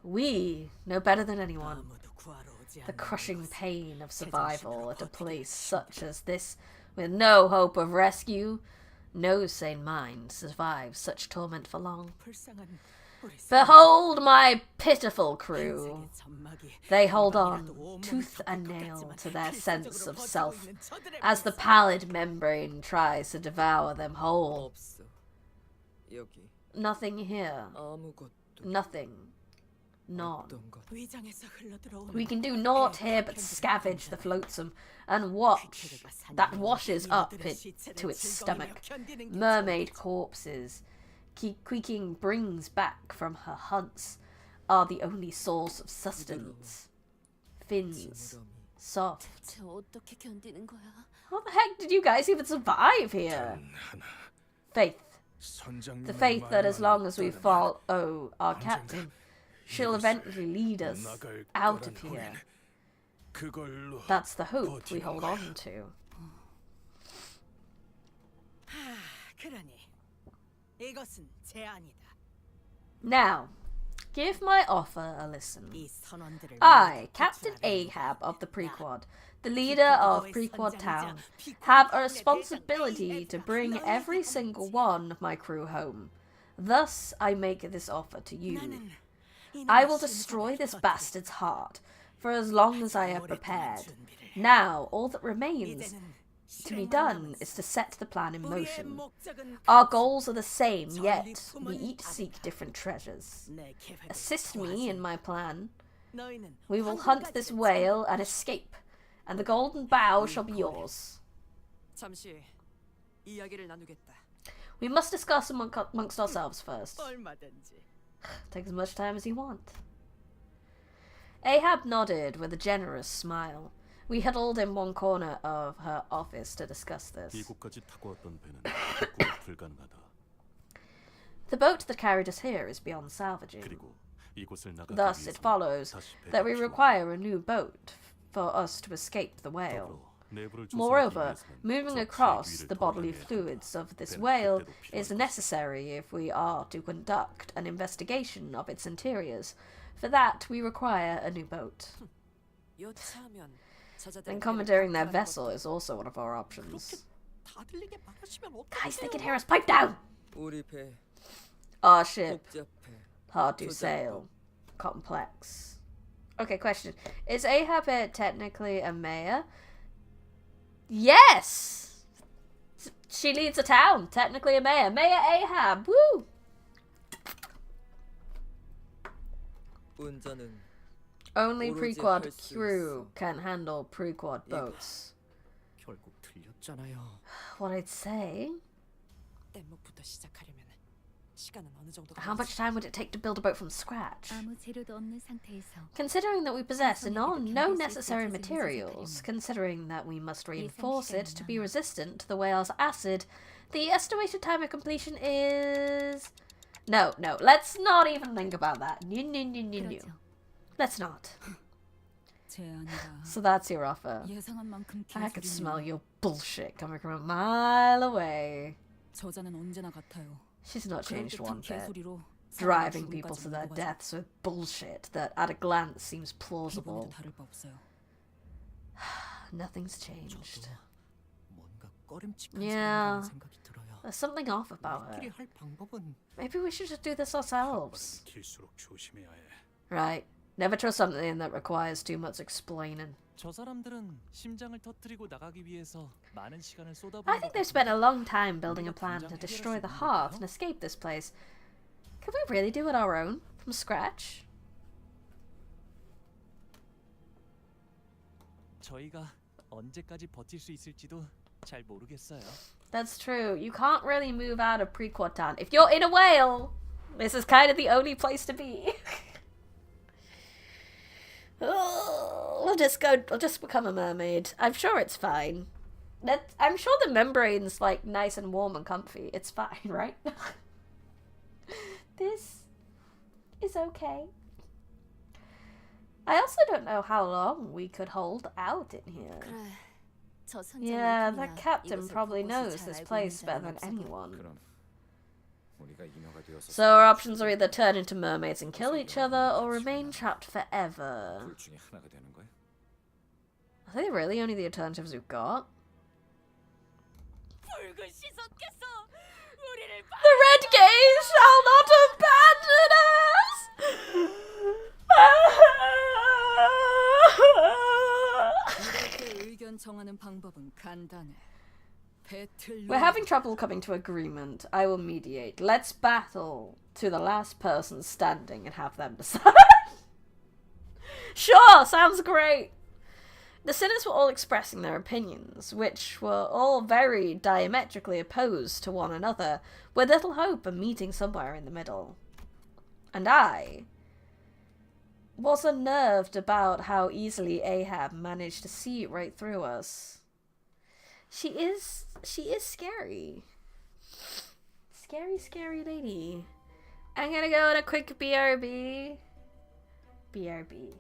Speaker 1: We know better than anyone
Speaker 4: 아무도 구하러 오지
Speaker 1: the
Speaker 4: 않는
Speaker 1: crushing
Speaker 4: 이곳에
Speaker 1: pain of survival at a place such as this, with no hope of rescue. No sane mind survives such torment for long.
Speaker 4: 불쌍한 우리
Speaker 1: Behold my pitiful crew.
Speaker 4: 인생의 점막이
Speaker 1: They hold
Speaker 4: 금방이라도
Speaker 1: on,
Speaker 4: 온몸을
Speaker 1: tooth and
Speaker 4: 덮을 것
Speaker 1: nail,
Speaker 4: 같지만
Speaker 1: to their sense
Speaker 4: 필사적으로
Speaker 1: of
Speaker 4: 버티고
Speaker 1: self,
Speaker 4: 있는 저들의
Speaker 1: as the
Speaker 4: 모습.
Speaker 1: pallid membrane tries to devour them whole.
Speaker 9: 없어. 여기
Speaker 1: Nothing here.
Speaker 9: 아무것도
Speaker 1: Nothing. None.
Speaker 9: 없던 것.
Speaker 4: 위장에서 흘러들어오는
Speaker 1: We can do naught here but scavenge the flotsam and watch that washes up to its stomach. Mermaid corpses, Queeking brings back from her hunts, are the only source of sustenance. Fins,
Speaker 9: 지느러미.
Speaker 1: soft.
Speaker 2: 쟤 어떻게 견디는 거야?
Speaker 1: How the heck did you guys even survive here? Faith. The faith that as long as we follow our captain, she'll eventually lead us out of here.
Speaker 6: 그걸로
Speaker 1: That's the hope we hold on to.
Speaker 4: 그러니 이것은 제안이다.
Speaker 1: Now, give my offer a listen.
Speaker 4: 이 선원들을
Speaker 1: I, Captain Ahab of the Prequad, the leader of Prequad Town, have a responsibility to bring every single one of my crew home. Thus, I make this offer to you. I will destroy this bastard's heart for as long as I have prepared. Now, all that remains to be done is to set the plan in motion. Our goals are the same, yet we each seek different treasures. Assist me in my plan. We will hunt this whale and escape, and the golden bough shall be yours.
Speaker 8: 잠시 이야기를 나누겠다.
Speaker 1: We must discuss amongst ourselves first.
Speaker 4: 얼마든지.
Speaker 1: Take as much time as you want. Ahab nodded with a generous smile. We huddled in one corner of her office to discuss this.
Speaker 6: 이곳까지 타고 왔던 배는 복구 불가능하다.
Speaker 1: The boat that carried us here is beyond salvaging.
Speaker 6: 그리고 이곳을 나가기
Speaker 1: Thus, it
Speaker 6: 위해서는
Speaker 1: follows
Speaker 6: 다시 배가
Speaker 1: that we
Speaker 6: 필요하다.
Speaker 1: require a new boat for us to escape the whale. Moreover, moving across the bodily fluids of this whale is necessary if we are to conduct an investigation of its interiors. For that, we require a new boat.
Speaker 9: 여차하면
Speaker 1: And commandeering their vessel is also one of our options.
Speaker 9: 다 들리게 말하시면
Speaker 1: Guys, they can hear us. Pipe down!
Speaker 9: 우리 배
Speaker 1: Our ship,
Speaker 9: 복잡해.
Speaker 1: hard to sail, complex. Okay, question. Is Ahab technically a mayor? Yes! She leads a town, technically a mayor. Mayor Ahab, woo!
Speaker 9: 운전은
Speaker 1: Only
Speaker 9: 오로지
Speaker 1: pre-quad
Speaker 9: 할 수
Speaker 1: crew
Speaker 9: 있어.
Speaker 1: can handle pre-quad boats.
Speaker 9: 결국 틀렸잖아요.
Speaker 1: What I'd say,
Speaker 9: 뗏목부터 시작하려면 시간은 어느 정도
Speaker 1: how much time would it take to build a boat from scratch?
Speaker 2: 아무 재료도 없는 상태에서
Speaker 1: Considering that we possess no necessary materials, considering that we must reinforce it to be resistant to the whale's acid, the estimated time of completion is... No, let's not even think about that. No.
Speaker 2: 그러죠.
Speaker 1: Let's not.
Speaker 2: 제 아내가
Speaker 1: So that's your offer.
Speaker 2: 예상한 만큼
Speaker 1: I could smell
Speaker 2: 기술이면
Speaker 1: your bullshit coming from a mile away.
Speaker 2: 저자는 언제나 같아요.
Speaker 1: She's not changed one bit.
Speaker 2: 개소리로
Speaker 1: Driving people to their deaths with bullshit that at a glance seems plausible.
Speaker 2: 다를 바 없어요.
Speaker 1: Nothing's changed.
Speaker 9: 뭔가 꺼림칙한
Speaker 1: Yeah.
Speaker 9: 사람이라는 생각이 들어요.
Speaker 1: There's something off about
Speaker 9: 우리끼리
Speaker 1: her.
Speaker 9: 할 방법은
Speaker 1: Maybe we should just do this ourselves.
Speaker 6: 길수록 조심해야 해.
Speaker 1: Right. Never trust something that requires too much explaining.
Speaker 7: 저 사람들은 심장을 터뜨리고 나가기 위해서 많은 시간을 쏟아부은
Speaker 1: I think they've spent a long time building a plan to destroy the heart and escape this place. Could we really do it our own? From scratch?
Speaker 7: 저희가 언제까지 버틸 수 있을지도 잘 모르겠어요.
Speaker 1: That's true. You can't really move out of pre-quad town. If you're in a whale, this is kind of the only place to be. We'll just become a mermaid. I'm sure it's fine. I'm sure the membrane's like nice and warm and comfy. It's fine, right? This is okay. I also don't know how long we could hold out in here. Yeah, that captain probably knows this place better than anyone. So our options are either turn into mermaids and kill each other, or remain trapped forever. Are they really only the alternatives we've got?
Speaker 4: 붉은 시선께서 우리를
Speaker 1: The red gaze shall not abandon us!
Speaker 2: 이렇게 의견 정하는 방법은 간단해.
Speaker 1: We're having trouble coming to agreement. I will mediate. Let's battle to the last person standing and have them decide. Sure, sounds great. The sinners were all expressing their opinions, which were all very diametrically opposed to one another, with little hope of meeting somewhere in the middle. And I was unnerved about how easily Ahab managed to see right through us. She is scary. Scary lady. I'm gonna go on a quick BRB. BRB.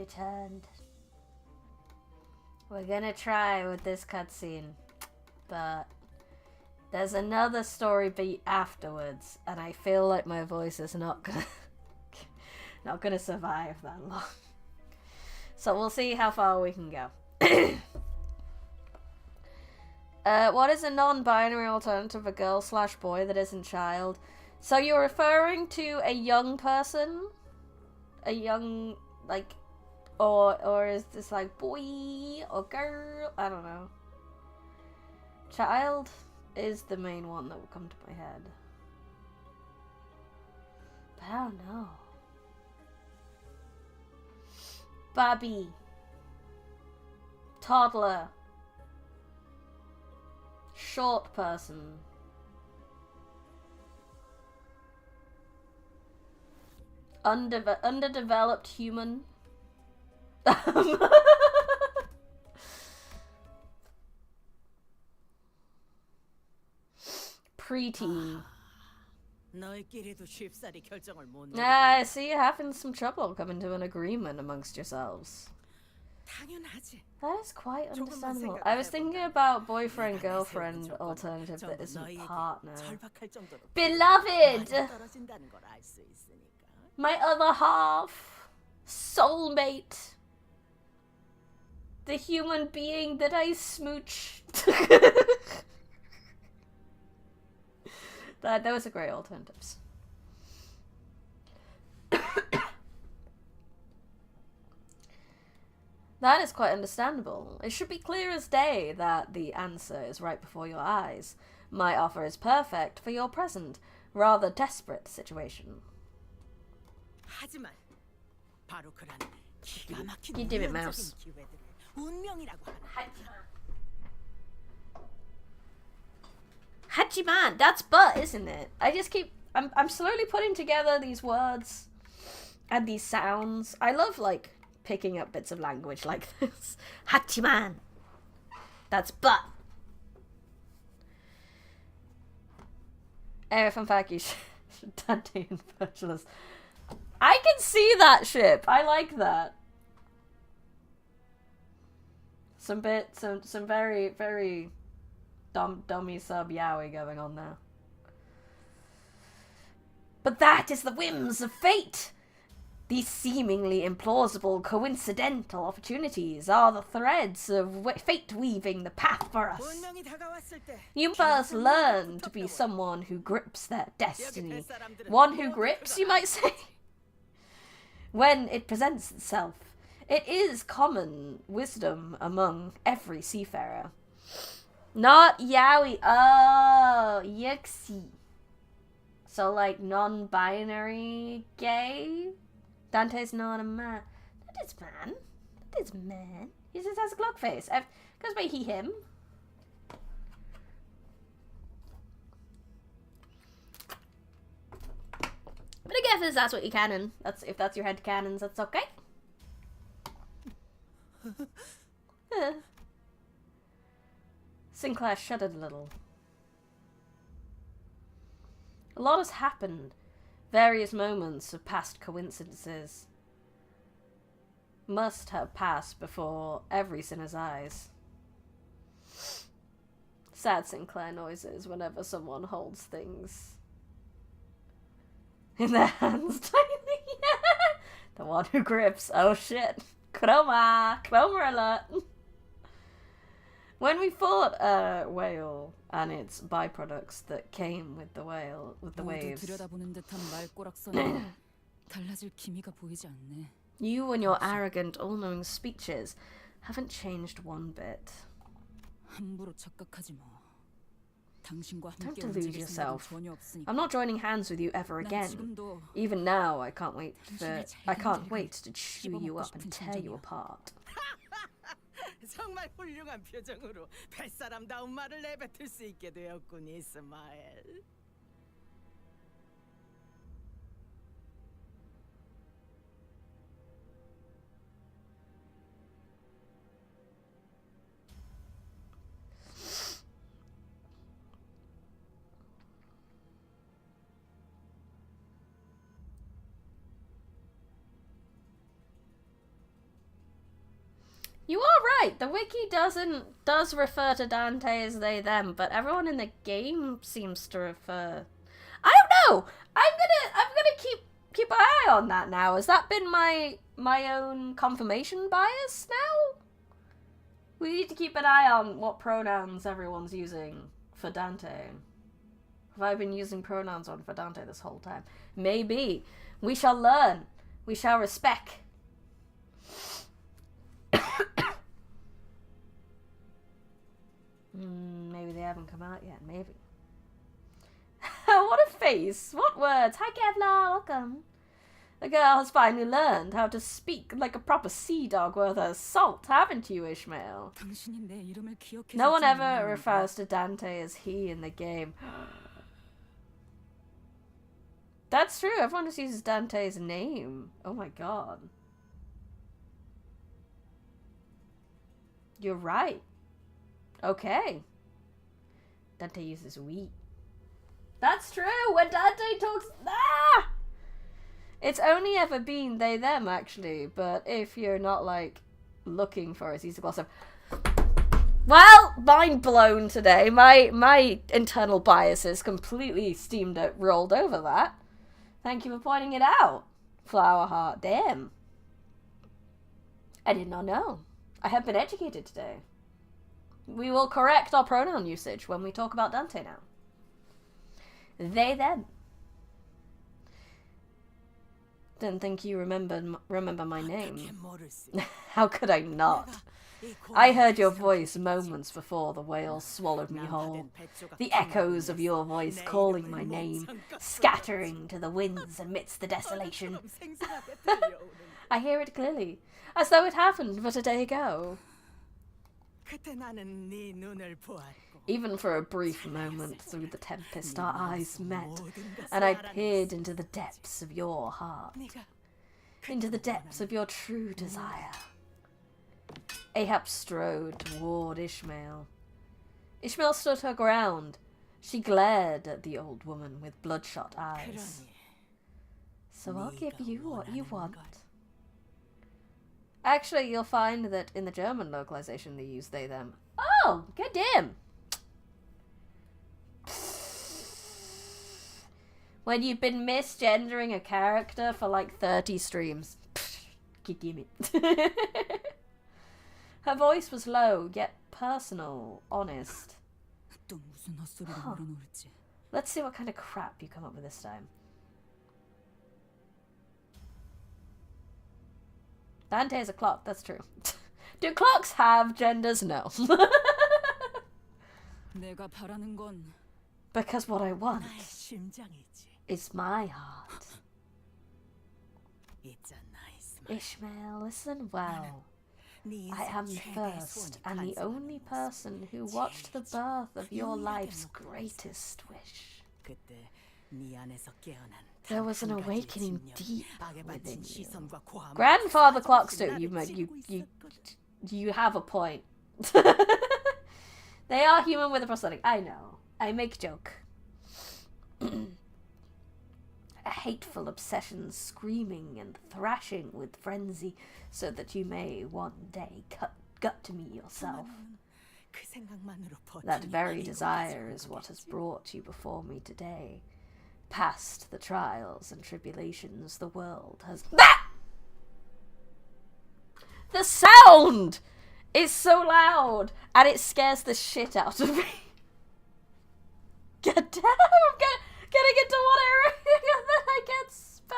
Speaker 1: returned. We're gonna try with this cutscene, but there's another story beat afterwards, and I feel like my voice is not gonna survive that long. So we'll see how far we can go. What is a non-binary alternative of a girl/boy that isn't child? So you're referring to a young person? A young, like, or is this like boy or girl? I don't know. Child is the main one that will come to my head. But I don't know. Baby. Toddler. Short person. Underdeveloped human. Preteen.
Speaker 4: 너희끼리도 쉽사리 결정을 못
Speaker 1: I see you're having some trouble coming to an agreement amongst yourselves.
Speaker 4: 당연하지.
Speaker 1: That is quite understandable. I was thinking about boyfriend, girlfriend alternative that isn't partner.
Speaker 4: 절박할 정도로
Speaker 1: Beloved!
Speaker 4: 떨어진다는 걸 알 수 있으니까.
Speaker 1: My other half! Soulmate! The human being that I smooch. Those are great alternatives. That is quite understandable. It should be clear as day that the answer is right before your eyes. My offer is perfect for your present, rather desperate situation.
Speaker 4: 하지만 바로 그런 기가 막힌
Speaker 1: You did it, mouse.
Speaker 4: 우연적인 기회들을 운명이라고 하나.
Speaker 1: Hachiman, that's but, isn't it? I'm slowly putting together these words and these sounds. I love, like, picking up bits of language like this. Hachiman. That's but. Fun fact, you should Dante and Virtualist. I can see that ship. I like that. Some very, very dummy sub yaoi going on there. But that is the whims of fate. These seemingly implausible coincidental opportunities are the threads of fate weaving the path for us.
Speaker 4: 운명이 다가왔을 때
Speaker 1: You must learn to be someone who grips their destiny. One who grips, you might say? When it presents itself. It is common wisdom among every seafarer. Not yaoi. Oh, yuxi. So, like, non-binary gay? Dante's not a man. That is man. That is man. He just has a clock face. Goes by he, him. But I guess that's what you canon. If that's your head canons, that's okay. Sinclair shuddered a little. A lot has happened. Various moments of past coincidences must have passed before every sinner's eyes. Sad Sinclair noises whenever someone holds things in their hands tightly. The one who grips. Oh shit. Chroma alert. When we fought a whale and its byproducts that came with the waves,
Speaker 2: 들여다보는 듯한 말꼬락선이 달라질 기미가 보이지 않네.
Speaker 1: you and your arrogant, all-knowing speeches haven't changed one bit.
Speaker 2: 함부로 착각하지 마. 당신과
Speaker 1: Don't
Speaker 2: 함께
Speaker 1: delude
Speaker 2: 움직일 생각은
Speaker 1: yourself.
Speaker 2: 전혀 없으니까.
Speaker 1: I'm not joining hands with you ever
Speaker 2: 난
Speaker 1: again.
Speaker 2: 지금도
Speaker 1: Even now, I can't wait to chew you up and tear you apart.
Speaker 4: 정말 훌륭한 표정으로 뱃사람다운 말을 내뱉을 수 있게 되었군, 이스마엘.
Speaker 1: right. The wiki does refer to Dante as they them, but everyone in the game seems to refer. I don't know. I'm gonna keep an eye on that now. Has that been my own confirmation bias now? We need to keep an eye on what pronouns everyone's using for Dante. Have I been using pronouns on for Dante this whole time? Maybe. We shall learn. We shall respect. Maybe they haven't come out yet. Maybe. What a face. What words. Hi, Kevlar. Welcome. The girl has finally learned how to speak like a proper sea dog worth her salt, haven't you, Ishmael? No one ever refers to Dante as he in the game. That's true. Everyone just uses Dante's name. Oh my god. You're right. Okay. Dante uses we. That's true. When Dante talks... Ah! It's only ever been they, them, actually. But if you're not, like, looking for it, he's a gloss of... Well, mind blown today. My internal biases completely rolled over that. Thank you for pointing it out. Flower heart. Damn. I did not know. I have been educated today. We will correct our pronoun usage when we talk about Dante now. They, them. Didn't think you remember my name. How could I not? I heard your voice moments before the whale swallowed me whole. The echoes of your voice calling my name, scattering to the winds amidst the desolation. I hear it clearly, as though it happened but a day ago. Even for a brief moment through the tempest our eyes met, and I peered into the depths of your heart, into the depths of your true desire. Ahab strode toward Ishmael. Ishmael stood her ground. She glared at the old woman with bloodshot eyes. So I'll give you what you want. Actually, you'll find that in the German localization they use they, them. Oh, goddamn! When you've been misgendering a character for like 30 streams. God damn it. Her voice was low, yet personal, honest. Huh. Let's see what kind of crap you come up with this time. Dante is a clock, that's true. Do clocks have genders? No. Because what I want is my heart. Ishmael, listen well. I am the first and the only person who watched the birth of your life's greatest wish. There was an awakening deep within you. Grandfather clocks do. You have a point. They are human with a prosthetic. I know. I make joke. A hateful obsession screaming and thrashing with frenzy so that you may one day gut to me yourself. That very desire is what has brought you before me today. Past the trials and tribulations the world has... Ah! The sound is so loud and it scares the shit out of me. God damn, I'm getting into what I read and then I get spam.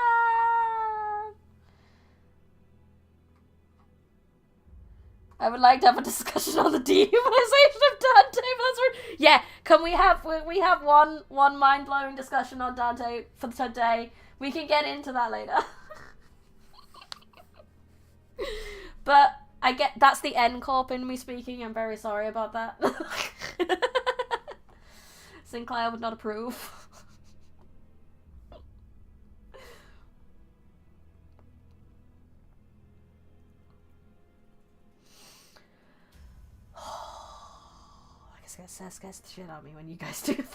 Speaker 1: I would like to have a discussion on the dehumanization of Dante, but that's weird. Yeah, can we have one mind-blowing discussion on Dante for today? We can get into that later. But I get that's the N-corp in me speaking. I'm very sorry about that. Sinclair would not approve. I guess that scares the shit out of me when you guys do that.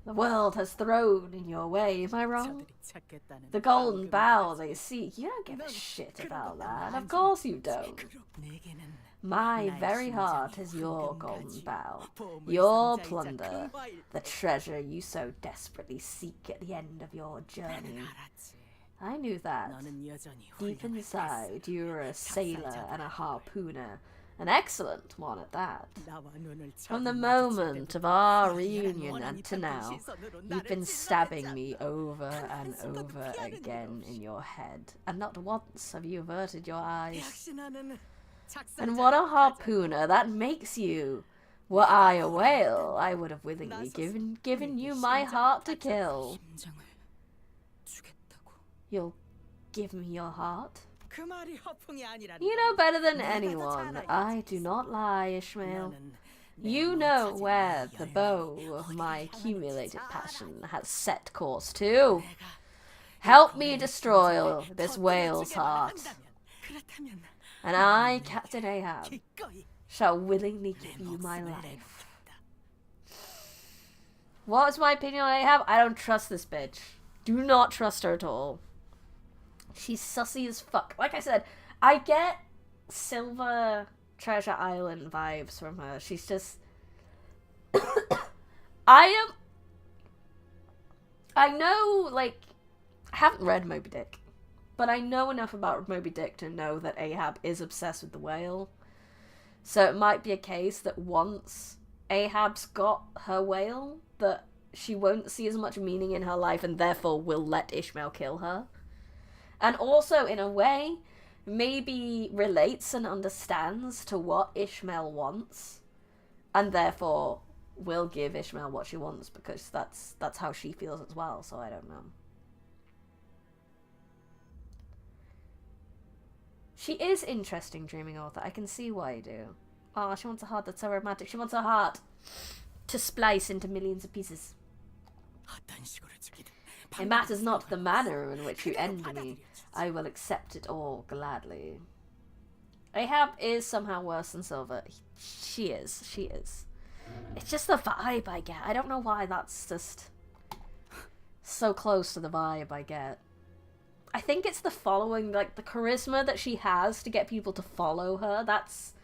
Speaker 1: the world has thrown in your way. Am I wrong?
Speaker 4: 저들이 찾겠다는
Speaker 1: The golden
Speaker 4: 황금
Speaker 1: bow
Speaker 4: 가지.
Speaker 1: they seek. You don't give a
Speaker 4: 넌
Speaker 1: shit
Speaker 4: 그런
Speaker 1: about
Speaker 4: 것도
Speaker 1: that. Of
Speaker 4: 알지.
Speaker 1: course you don't.
Speaker 4: 내게는
Speaker 1: My
Speaker 4: 나의
Speaker 1: very heart
Speaker 4: 심장이
Speaker 1: is your
Speaker 4: 황금
Speaker 1: golden
Speaker 4: 가지요.
Speaker 1: bow.
Speaker 4: 보물
Speaker 1: Your
Speaker 4: 상자이자
Speaker 1: plunder.
Speaker 4: 금화일
Speaker 1: The
Speaker 4: 뿐.
Speaker 1: treasure you so desperately seek at the end of your journey.
Speaker 4: 나는 알았지.
Speaker 1: I knew that.
Speaker 4: 너는 여전히
Speaker 1: Deep
Speaker 4: 훌륭한
Speaker 1: inside, you were a sailor and a
Speaker 4: 작살자다.
Speaker 1: harpooner. An excellent one at that.
Speaker 4: 나와 눈을
Speaker 1: From the
Speaker 4: 처음
Speaker 1: moment
Speaker 4: 마주칠
Speaker 1: of our
Speaker 4: 때부터
Speaker 1: reunion
Speaker 4: 원한이
Speaker 1: and to
Speaker 4: 닿던
Speaker 1: now,
Speaker 4: 시선으로
Speaker 1: you've
Speaker 4: 나를
Speaker 1: been stabbing me
Speaker 4: 찔러댔잖아.
Speaker 1: over
Speaker 4: 단
Speaker 1: and
Speaker 4: 한순간도
Speaker 1: over
Speaker 4: 피하는 일
Speaker 1: again
Speaker 4: 없이.
Speaker 1: in your head, and not once have you averted your eyes.
Speaker 4: 역시 나는
Speaker 1: And what a
Speaker 4: 작살자를
Speaker 1: harpooner, that makes you. Were I a whale, I would have willingly given you my heart to kill.
Speaker 9: 심장을 주겠다고.
Speaker 1: You'll give me your heart?
Speaker 4: 그 말이 허풍이 아니라는
Speaker 1: You know better than
Speaker 4: 내가 더
Speaker 1: anyone
Speaker 4: 잘
Speaker 1: that
Speaker 4: 알지.
Speaker 1: I do not lie, Ishmael.
Speaker 4: 너는 내
Speaker 1: You
Speaker 4: 몸
Speaker 1: know
Speaker 4: 찾은
Speaker 1: where
Speaker 4: 이
Speaker 1: the
Speaker 4: 열망이
Speaker 1: bow of
Speaker 4: 어디를
Speaker 1: my
Speaker 4: 향하는지
Speaker 1: accumulated
Speaker 4: 잘
Speaker 1: passion
Speaker 4: 알아.
Speaker 1: has set course to.
Speaker 4: 내가
Speaker 1: Help
Speaker 4: 이
Speaker 1: me
Speaker 4: 고뇌의
Speaker 1: destroy
Speaker 4: 심장을
Speaker 1: this
Speaker 4: 터뜨려주기만
Speaker 1: whale's heart,
Speaker 4: 한다면, 그렇다면
Speaker 1: and I, Captain Ahab,
Speaker 4: 기꺼이
Speaker 1: shall willingly
Speaker 4: 내
Speaker 1: give you my
Speaker 4: 목숨을
Speaker 1: life.
Speaker 4: 내놓겠다.
Speaker 1: What's my opinion on Ahab? I don't trust this bitch. Do not trust her at all. She's sussy as fuck. Like I said, I get Silver Treasure Island vibes from her. She's just... I know, like, I haven't read Moby Dick, but I know enough about Moby Dick to know that Ahab is obsessed with the whale. So it might be a case that once Ahab's got her whale, that she won't see as much meaning in her life and therefore will let Ishmael kill her. And also, in a way, maybe relates and understands to what Ishmael wants, and therefore will give Ishmael what she wants, because that's how she feels as well, so I don't know. She is interesting, dreaming author. I can see why you do. Oh, she wants a heart that's so romantic. She wants a heart to splice into millions of pieces.
Speaker 4: 어떤 식으로 죽이든
Speaker 1: It matters not the manner in which you
Speaker 4: 그대로
Speaker 1: end me.
Speaker 4: 받아들여주지.
Speaker 1: I will accept it all gladly. Ahab is somehow worse than Silver. She is. It's just the vibe I get. I don't know why that's just so close to the vibe I get. I think it's the following, like the charisma that she has to get people to follow her. That's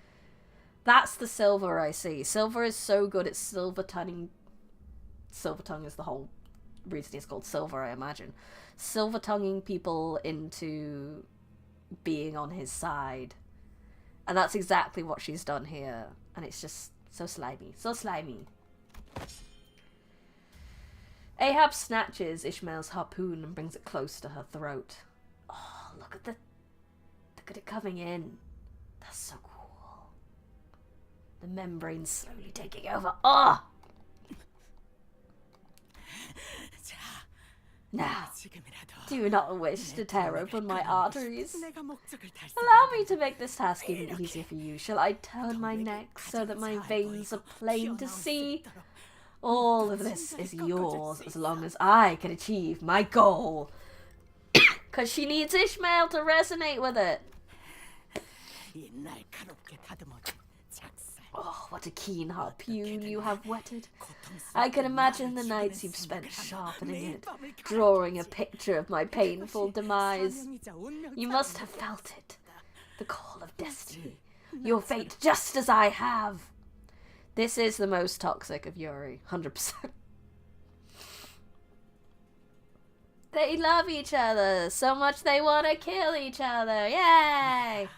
Speaker 1: the Silver I see. Silver is so good at silver tongue is the whole reason he's called Silver, I imagine. Silver tonguing people into being on his side. And that's exactly what she's done here. And it's just so slimy. So slimy. Ahab snatches Ishmael's harpoon and brings it close to her throat. Oh, look at it coming in. That's so cool. The membrane slowly taking over. Oh!
Speaker 4: 자,
Speaker 1: Now,
Speaker 4: 지금이라도
Speaker 1: do not wish to tear open my arteries.
Speaker 4: 내가 목적을
Speaker 1: Allow me to make this task even easier for you. Shall I turn my neck so that my veins are plain to see? All of this is yours as long as I can achieve my goal. Because she needs Ishmael to resonate with it.
Speaker 4: 이 날카롭게 다듬어진 작살.
Speaker 1: Oh, what a keen harpoon you have whetted. I can imagine the nights you've spent sharpening it, drawing a picture of my painful demise. You must have felt it. The call of destiny. Your fate just as I have. This is the most toxic of Yuri. 100%. They love each other so much they want to kill each other. Yay!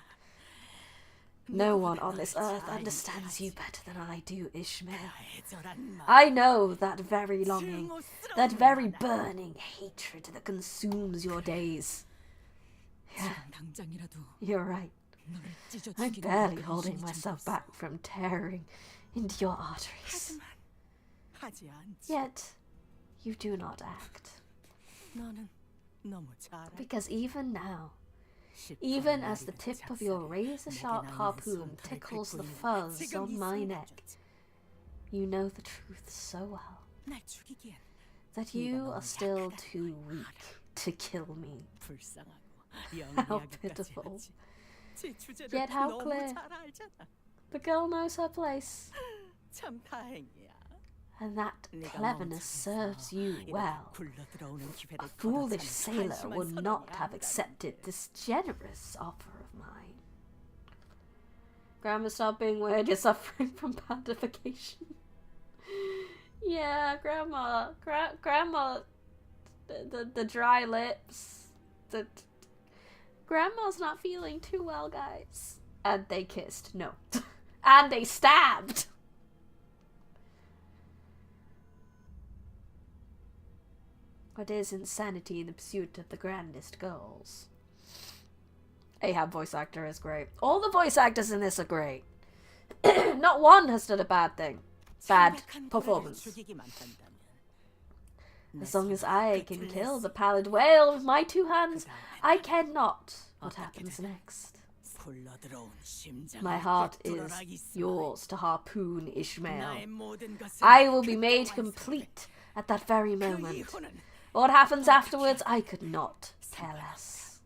Speaker 1: No one on this earth understands you better than I do, Ishmael. I know that very longing, that very burning hatred that consumes your days. Yeah,
Speaker 9: 당장이라도
Speaker 1: you're right.
Speaker 9: 너를 찢어
Speaker 1: I'm
Speaker 9: 죽이는
Speaker 1: barely
Speaker 9: 그
Speaker 1: holding
Speaker 9: 근심이
Speaker 1: myself
Speaker 9: 좀
Speaker 1: back from tearing into your arteries.
Speaker 4: 하지 않지.
Speaker 1: Yet, you do not act.
Speaker 4: 너는 너무 잘 알아.
Speaker 1: Because even now, even as the tip of your razor-sharp harpoon tickles the fuzz on my neck, you know the truth so well,
Speaker 4: 날 죽이기엔
Speaker 1: that you are still too weak to kill me.
Speaker 4: 불쌍하고
Speaker 1: How
Speaker 4: 영리하기까지
Speaker 1: pitiful.
Speaker 4: 하지. 제 주제를
Speaker 1: Yet how
Speaker 4: 너무
Speaker 1: clear.
Speaker 4: 잘 알잖아.
Speaker 1: The girl knows her place.
Speaker 4: 참 다행이야.
Speaker 1: And that cleverness serves you well. A foolish sailor would not have accepted this generous offer of mine. Grandma, stop being weird. You're suffering from pandification. Yeah, Grandma. Grandma. The dry lips. Grandma's not feeling too well, guys. And they kissed. No. And they stabbed. What is insanity in the pursuit of the grandest goals? Ahab voice actor is great. All the voice actors in this are great. Not one has done a bad thing. Bad performance. As long as I can kill the pallid whale with my 2 hands, I care not what happens next. My heart is yours to harpoon Ishmael. I will be made complete at that very moment. What happens afterwards, I could not care less.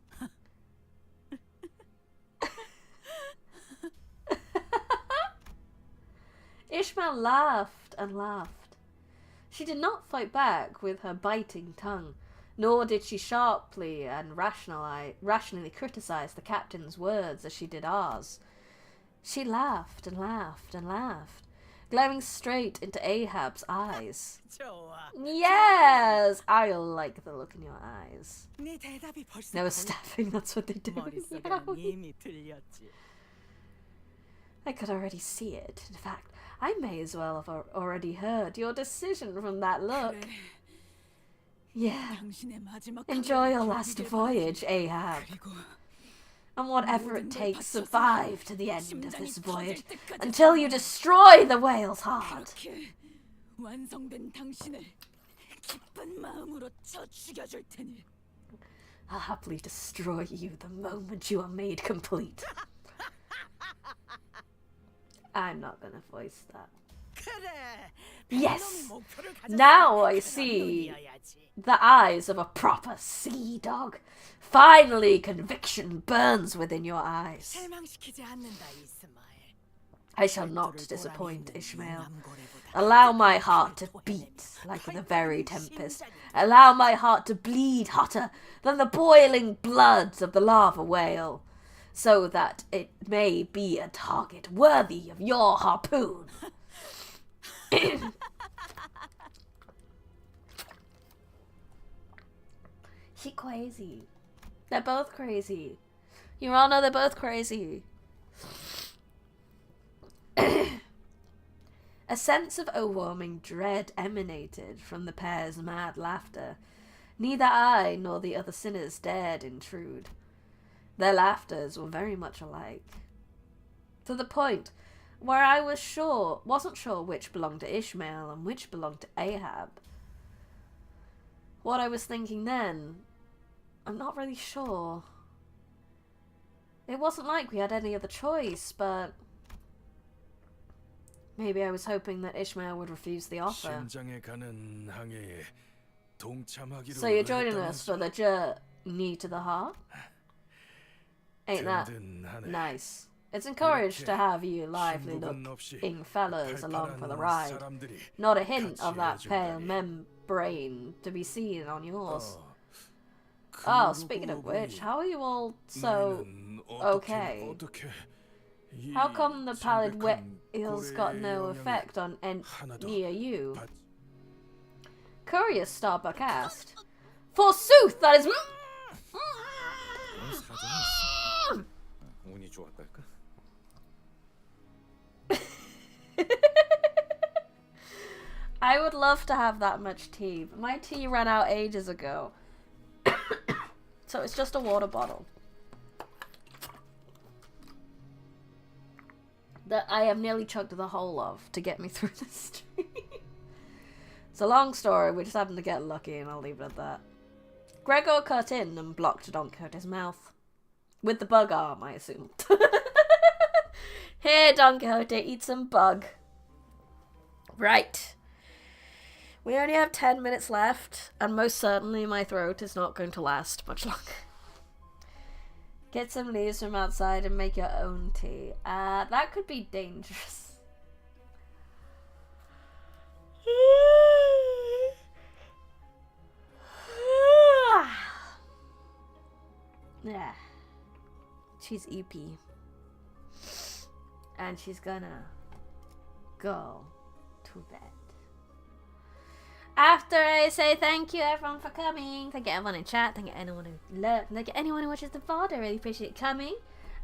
Speaker 1: Ishmael laughed and laughed. She did not fight back with her biting tongue, nor did she sharply and rationally criticize the captain's words as she did ours. She laughed and laughed and laughed, glaring straight into Ahab's eyes. Yes! I like the look in your eyes. No staffing, that's what they do. I could already see it. In fact, I may as well have already heard your decision from that look. Yeah. Enjoy your last voyage, Ahab. And whatever it takes, survive to the end of this voyage until you destroy the whale's heart. I'll happily destroy you the moment you are made complete. I'm not gonna voice that. Yes! Now I see the eyes of a proper sea dog. Finally, conviction burns within your eyes. I shall not disappoint, Ishmael. Allow my heart to beat like the very tempest. Allow my heart to bleed hotter than the boiling bloods of the lava whale, so that it may be a target worthy of your harpoon. She crazy. They're both crazy. Your Honor, they're both crazy. A sense of overwhelming dread emanated from the pair's mad laughter. Neither I nor the other sinners dared intrude. Their laughters were very much alike, to the point where I wasn't sure which belonged to Ishmael and which belonged to Ahab. What I was thinking then, I'm not really sure. It wasn't like we had any other choice, but maybe I was hoping that Ishmael would refuse the offer. So you're joining us for the journey to the heart? Ain't that nice? It's encouraged to have you lively-looking fellas along for the ride. Not a hint of that pale membrane to be seen on yours. Oh, speaking of which, how are you all so okay? How come the pallid whale's got no effect on any of you? Curious Starbuck asked. Forsooth, that is... I would love to have that much tea, but my tea ran out ages ago. So it's just a water bottle that I have nearly chugged the whole of to get me through this stream. It's a long story, we just happened to get lucky and I'll leave it at that. Gregor cut in and blocked Don Quixote's mouth. With the bug arm, I assume. Here, Don Quixote, eat some bug. Right. We only have 10 minutes left, and most certainly my throat is not going to last much longer. Get some leaves from outside and make your own tea. That could be dangerous. She's EP. And she's gonna go to bed. After I say thank you everyone for coming, thank you everyone in chat, thank you anyone thank you anyone who watches the VOD, I really appreciate coming.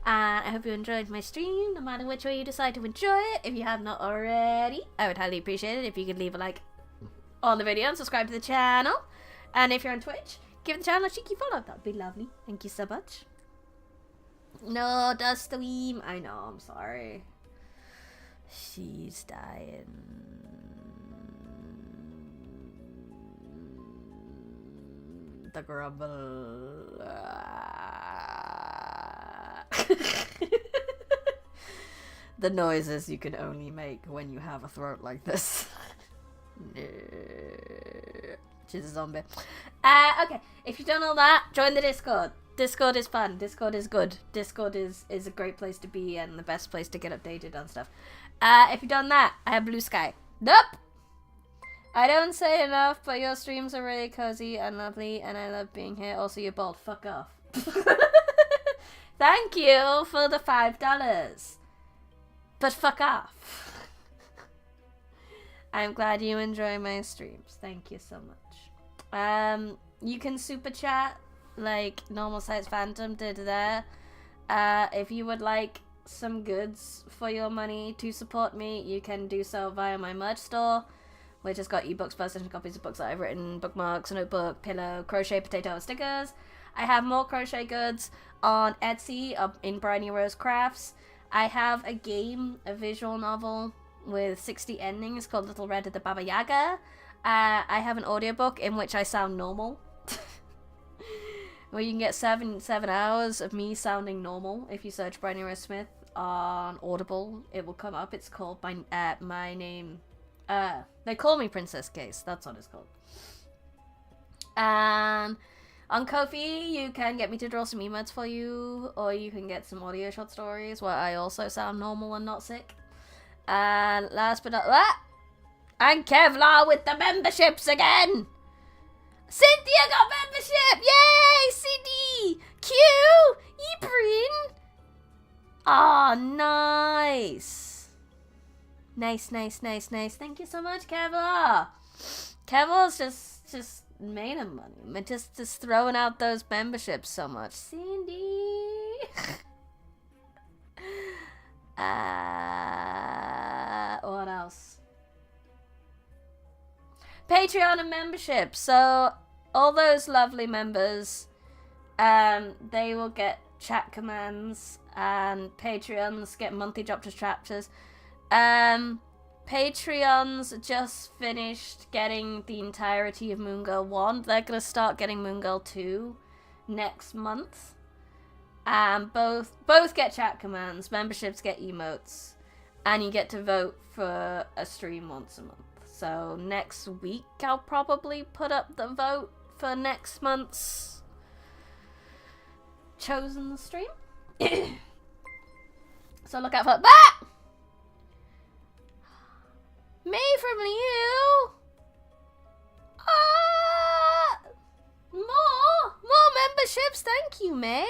Speaker 1: And I hope you enjoyed my stream, no matter which way you decide to enjoy it. If you have not already, I would highly appreciate it if you could leave a like on the video and subscribe to the channel. And if you're on Twitch, give the channel a cheeky follow, that would be lovely. Thank you so much. No, Dust the Weem. I know, I'm sorry. She's dying. The grumble. The noises you can only make when you have a throat like this. She's a zombie. Okay, if you've done all that, join the Discord. Discord is fun. Discord is good. Discord is a great place to be and the best place to get updated on stuff. If you've done that, I have Blue Sky. Nope! I don't say enough, but your streams are really cozy and lovely, and I love being here. Also, you're bald. Fuck off. Thank you for the $5. But fuck off. I'm glad you enjoy my streams. Thank you so much. You can super chat like Normal Size Phantom did there. If you would like some goods for your money to support me, you can do so via my merch store, which has got ebooks, first edition copies of books that I've written, bookmarks, a notebook, pillow, crochet, potato, stickers. I have more crochet goods on Etsy in Briny Rose Crafts. I have a game, a visual novel with 60 endings called Little Red of the Baba Yaga. I have an audiobook in which I sound normal. Where you can get seven hours of me sounding normal. If you search Briny Rose Smith on Audible, it will come up. It's called my name. They call me Princess Case. That's what it's called. And on Kofi, you can get me to draw some emotes for you, or you can get some audio short stories where I also sound normal and not sick. And last but not and Kevlar with the memberships again. Cynthia got membership! Yay! CD! Q! Ebrin! Aw, nice! Nice. Thank you so much, Kevlar! Kevlar's just made him money. Just throwing out those memberships so much. Cindy! What else? Patreon and membership. So all those lovely members, they will get chat commands, and Patreons get monthly chapters. Patreons just finished getting the entirety of Moon Girl 1. They're gonna start getting Moon Girl 2 next month. And both get chat commands, memberships get emotes, and you get to vote for a stream once a month. So next week I'll probably put up the vote for next month's chosen stream. So look out for that! May from Liu! More memberships, thank you, May!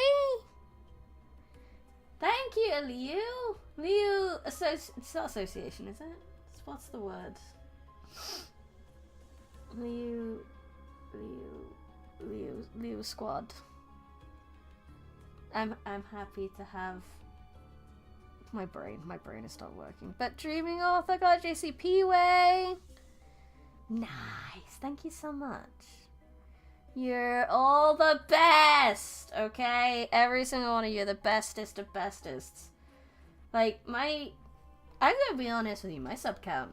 Speaker 1: Thank you, Liu! Liu, it's not association, is it? What's the word? Liu squad. I'm happy to have my brain is still working. But Dreaming Author got JCP way. Nice. Thank you so much. You're all the best, okay? Every single one of you are the bestest of bestest. Like, I'm gonna be honest with you, my sub count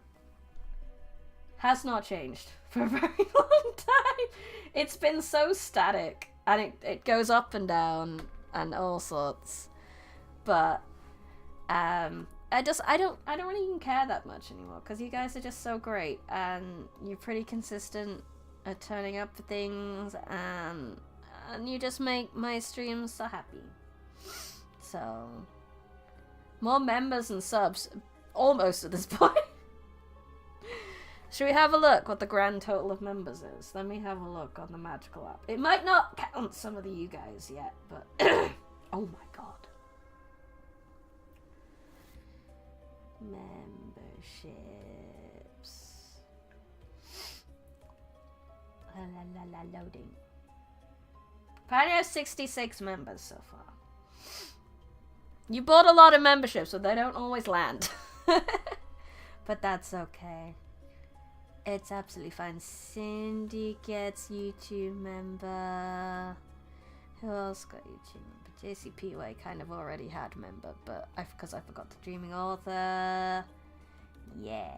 Speaker 1: has not changed for a very long time. It's been so static, and it goes up and down and all sorts. But I don't really even care that much anymore, because you guys are just so great, and you're pretty consistent at turning up for things, and you just make my streams so happy. So more members and subs almost at this point. Should we have a look what the grand total of members is? Let me have a look on the magical app. It might not count some of you guys yet, but oh my god. Memberships. Loading. Apparently I have 66 members so far. You bought a lot of memberships, so they don't always land. But that's okay. It's absolutely fine. Cindy gets YouTube member. Who else got YouTube member? JCPY kind of already had member, but because I forgot the Dreaming Author. Yeah.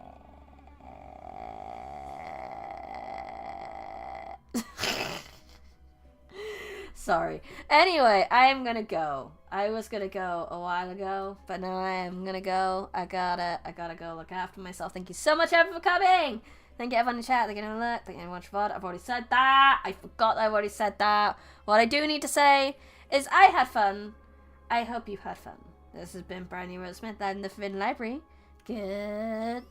Speaker 1: Sorry. Anyway, I am gonna go. I was gonna go a while ago, but now I am gonna go. I gotta go look after myself. Thank you so much, everyone, for coming. Thank you, everyone in the chat. Thank you, everyone. Thank you, everyone, for I've already said that. I forgot I've already said that. What I do need to say is I had fun. I hope you had fun. This has been Brownie Rose Smith and the Forbidden Library. Good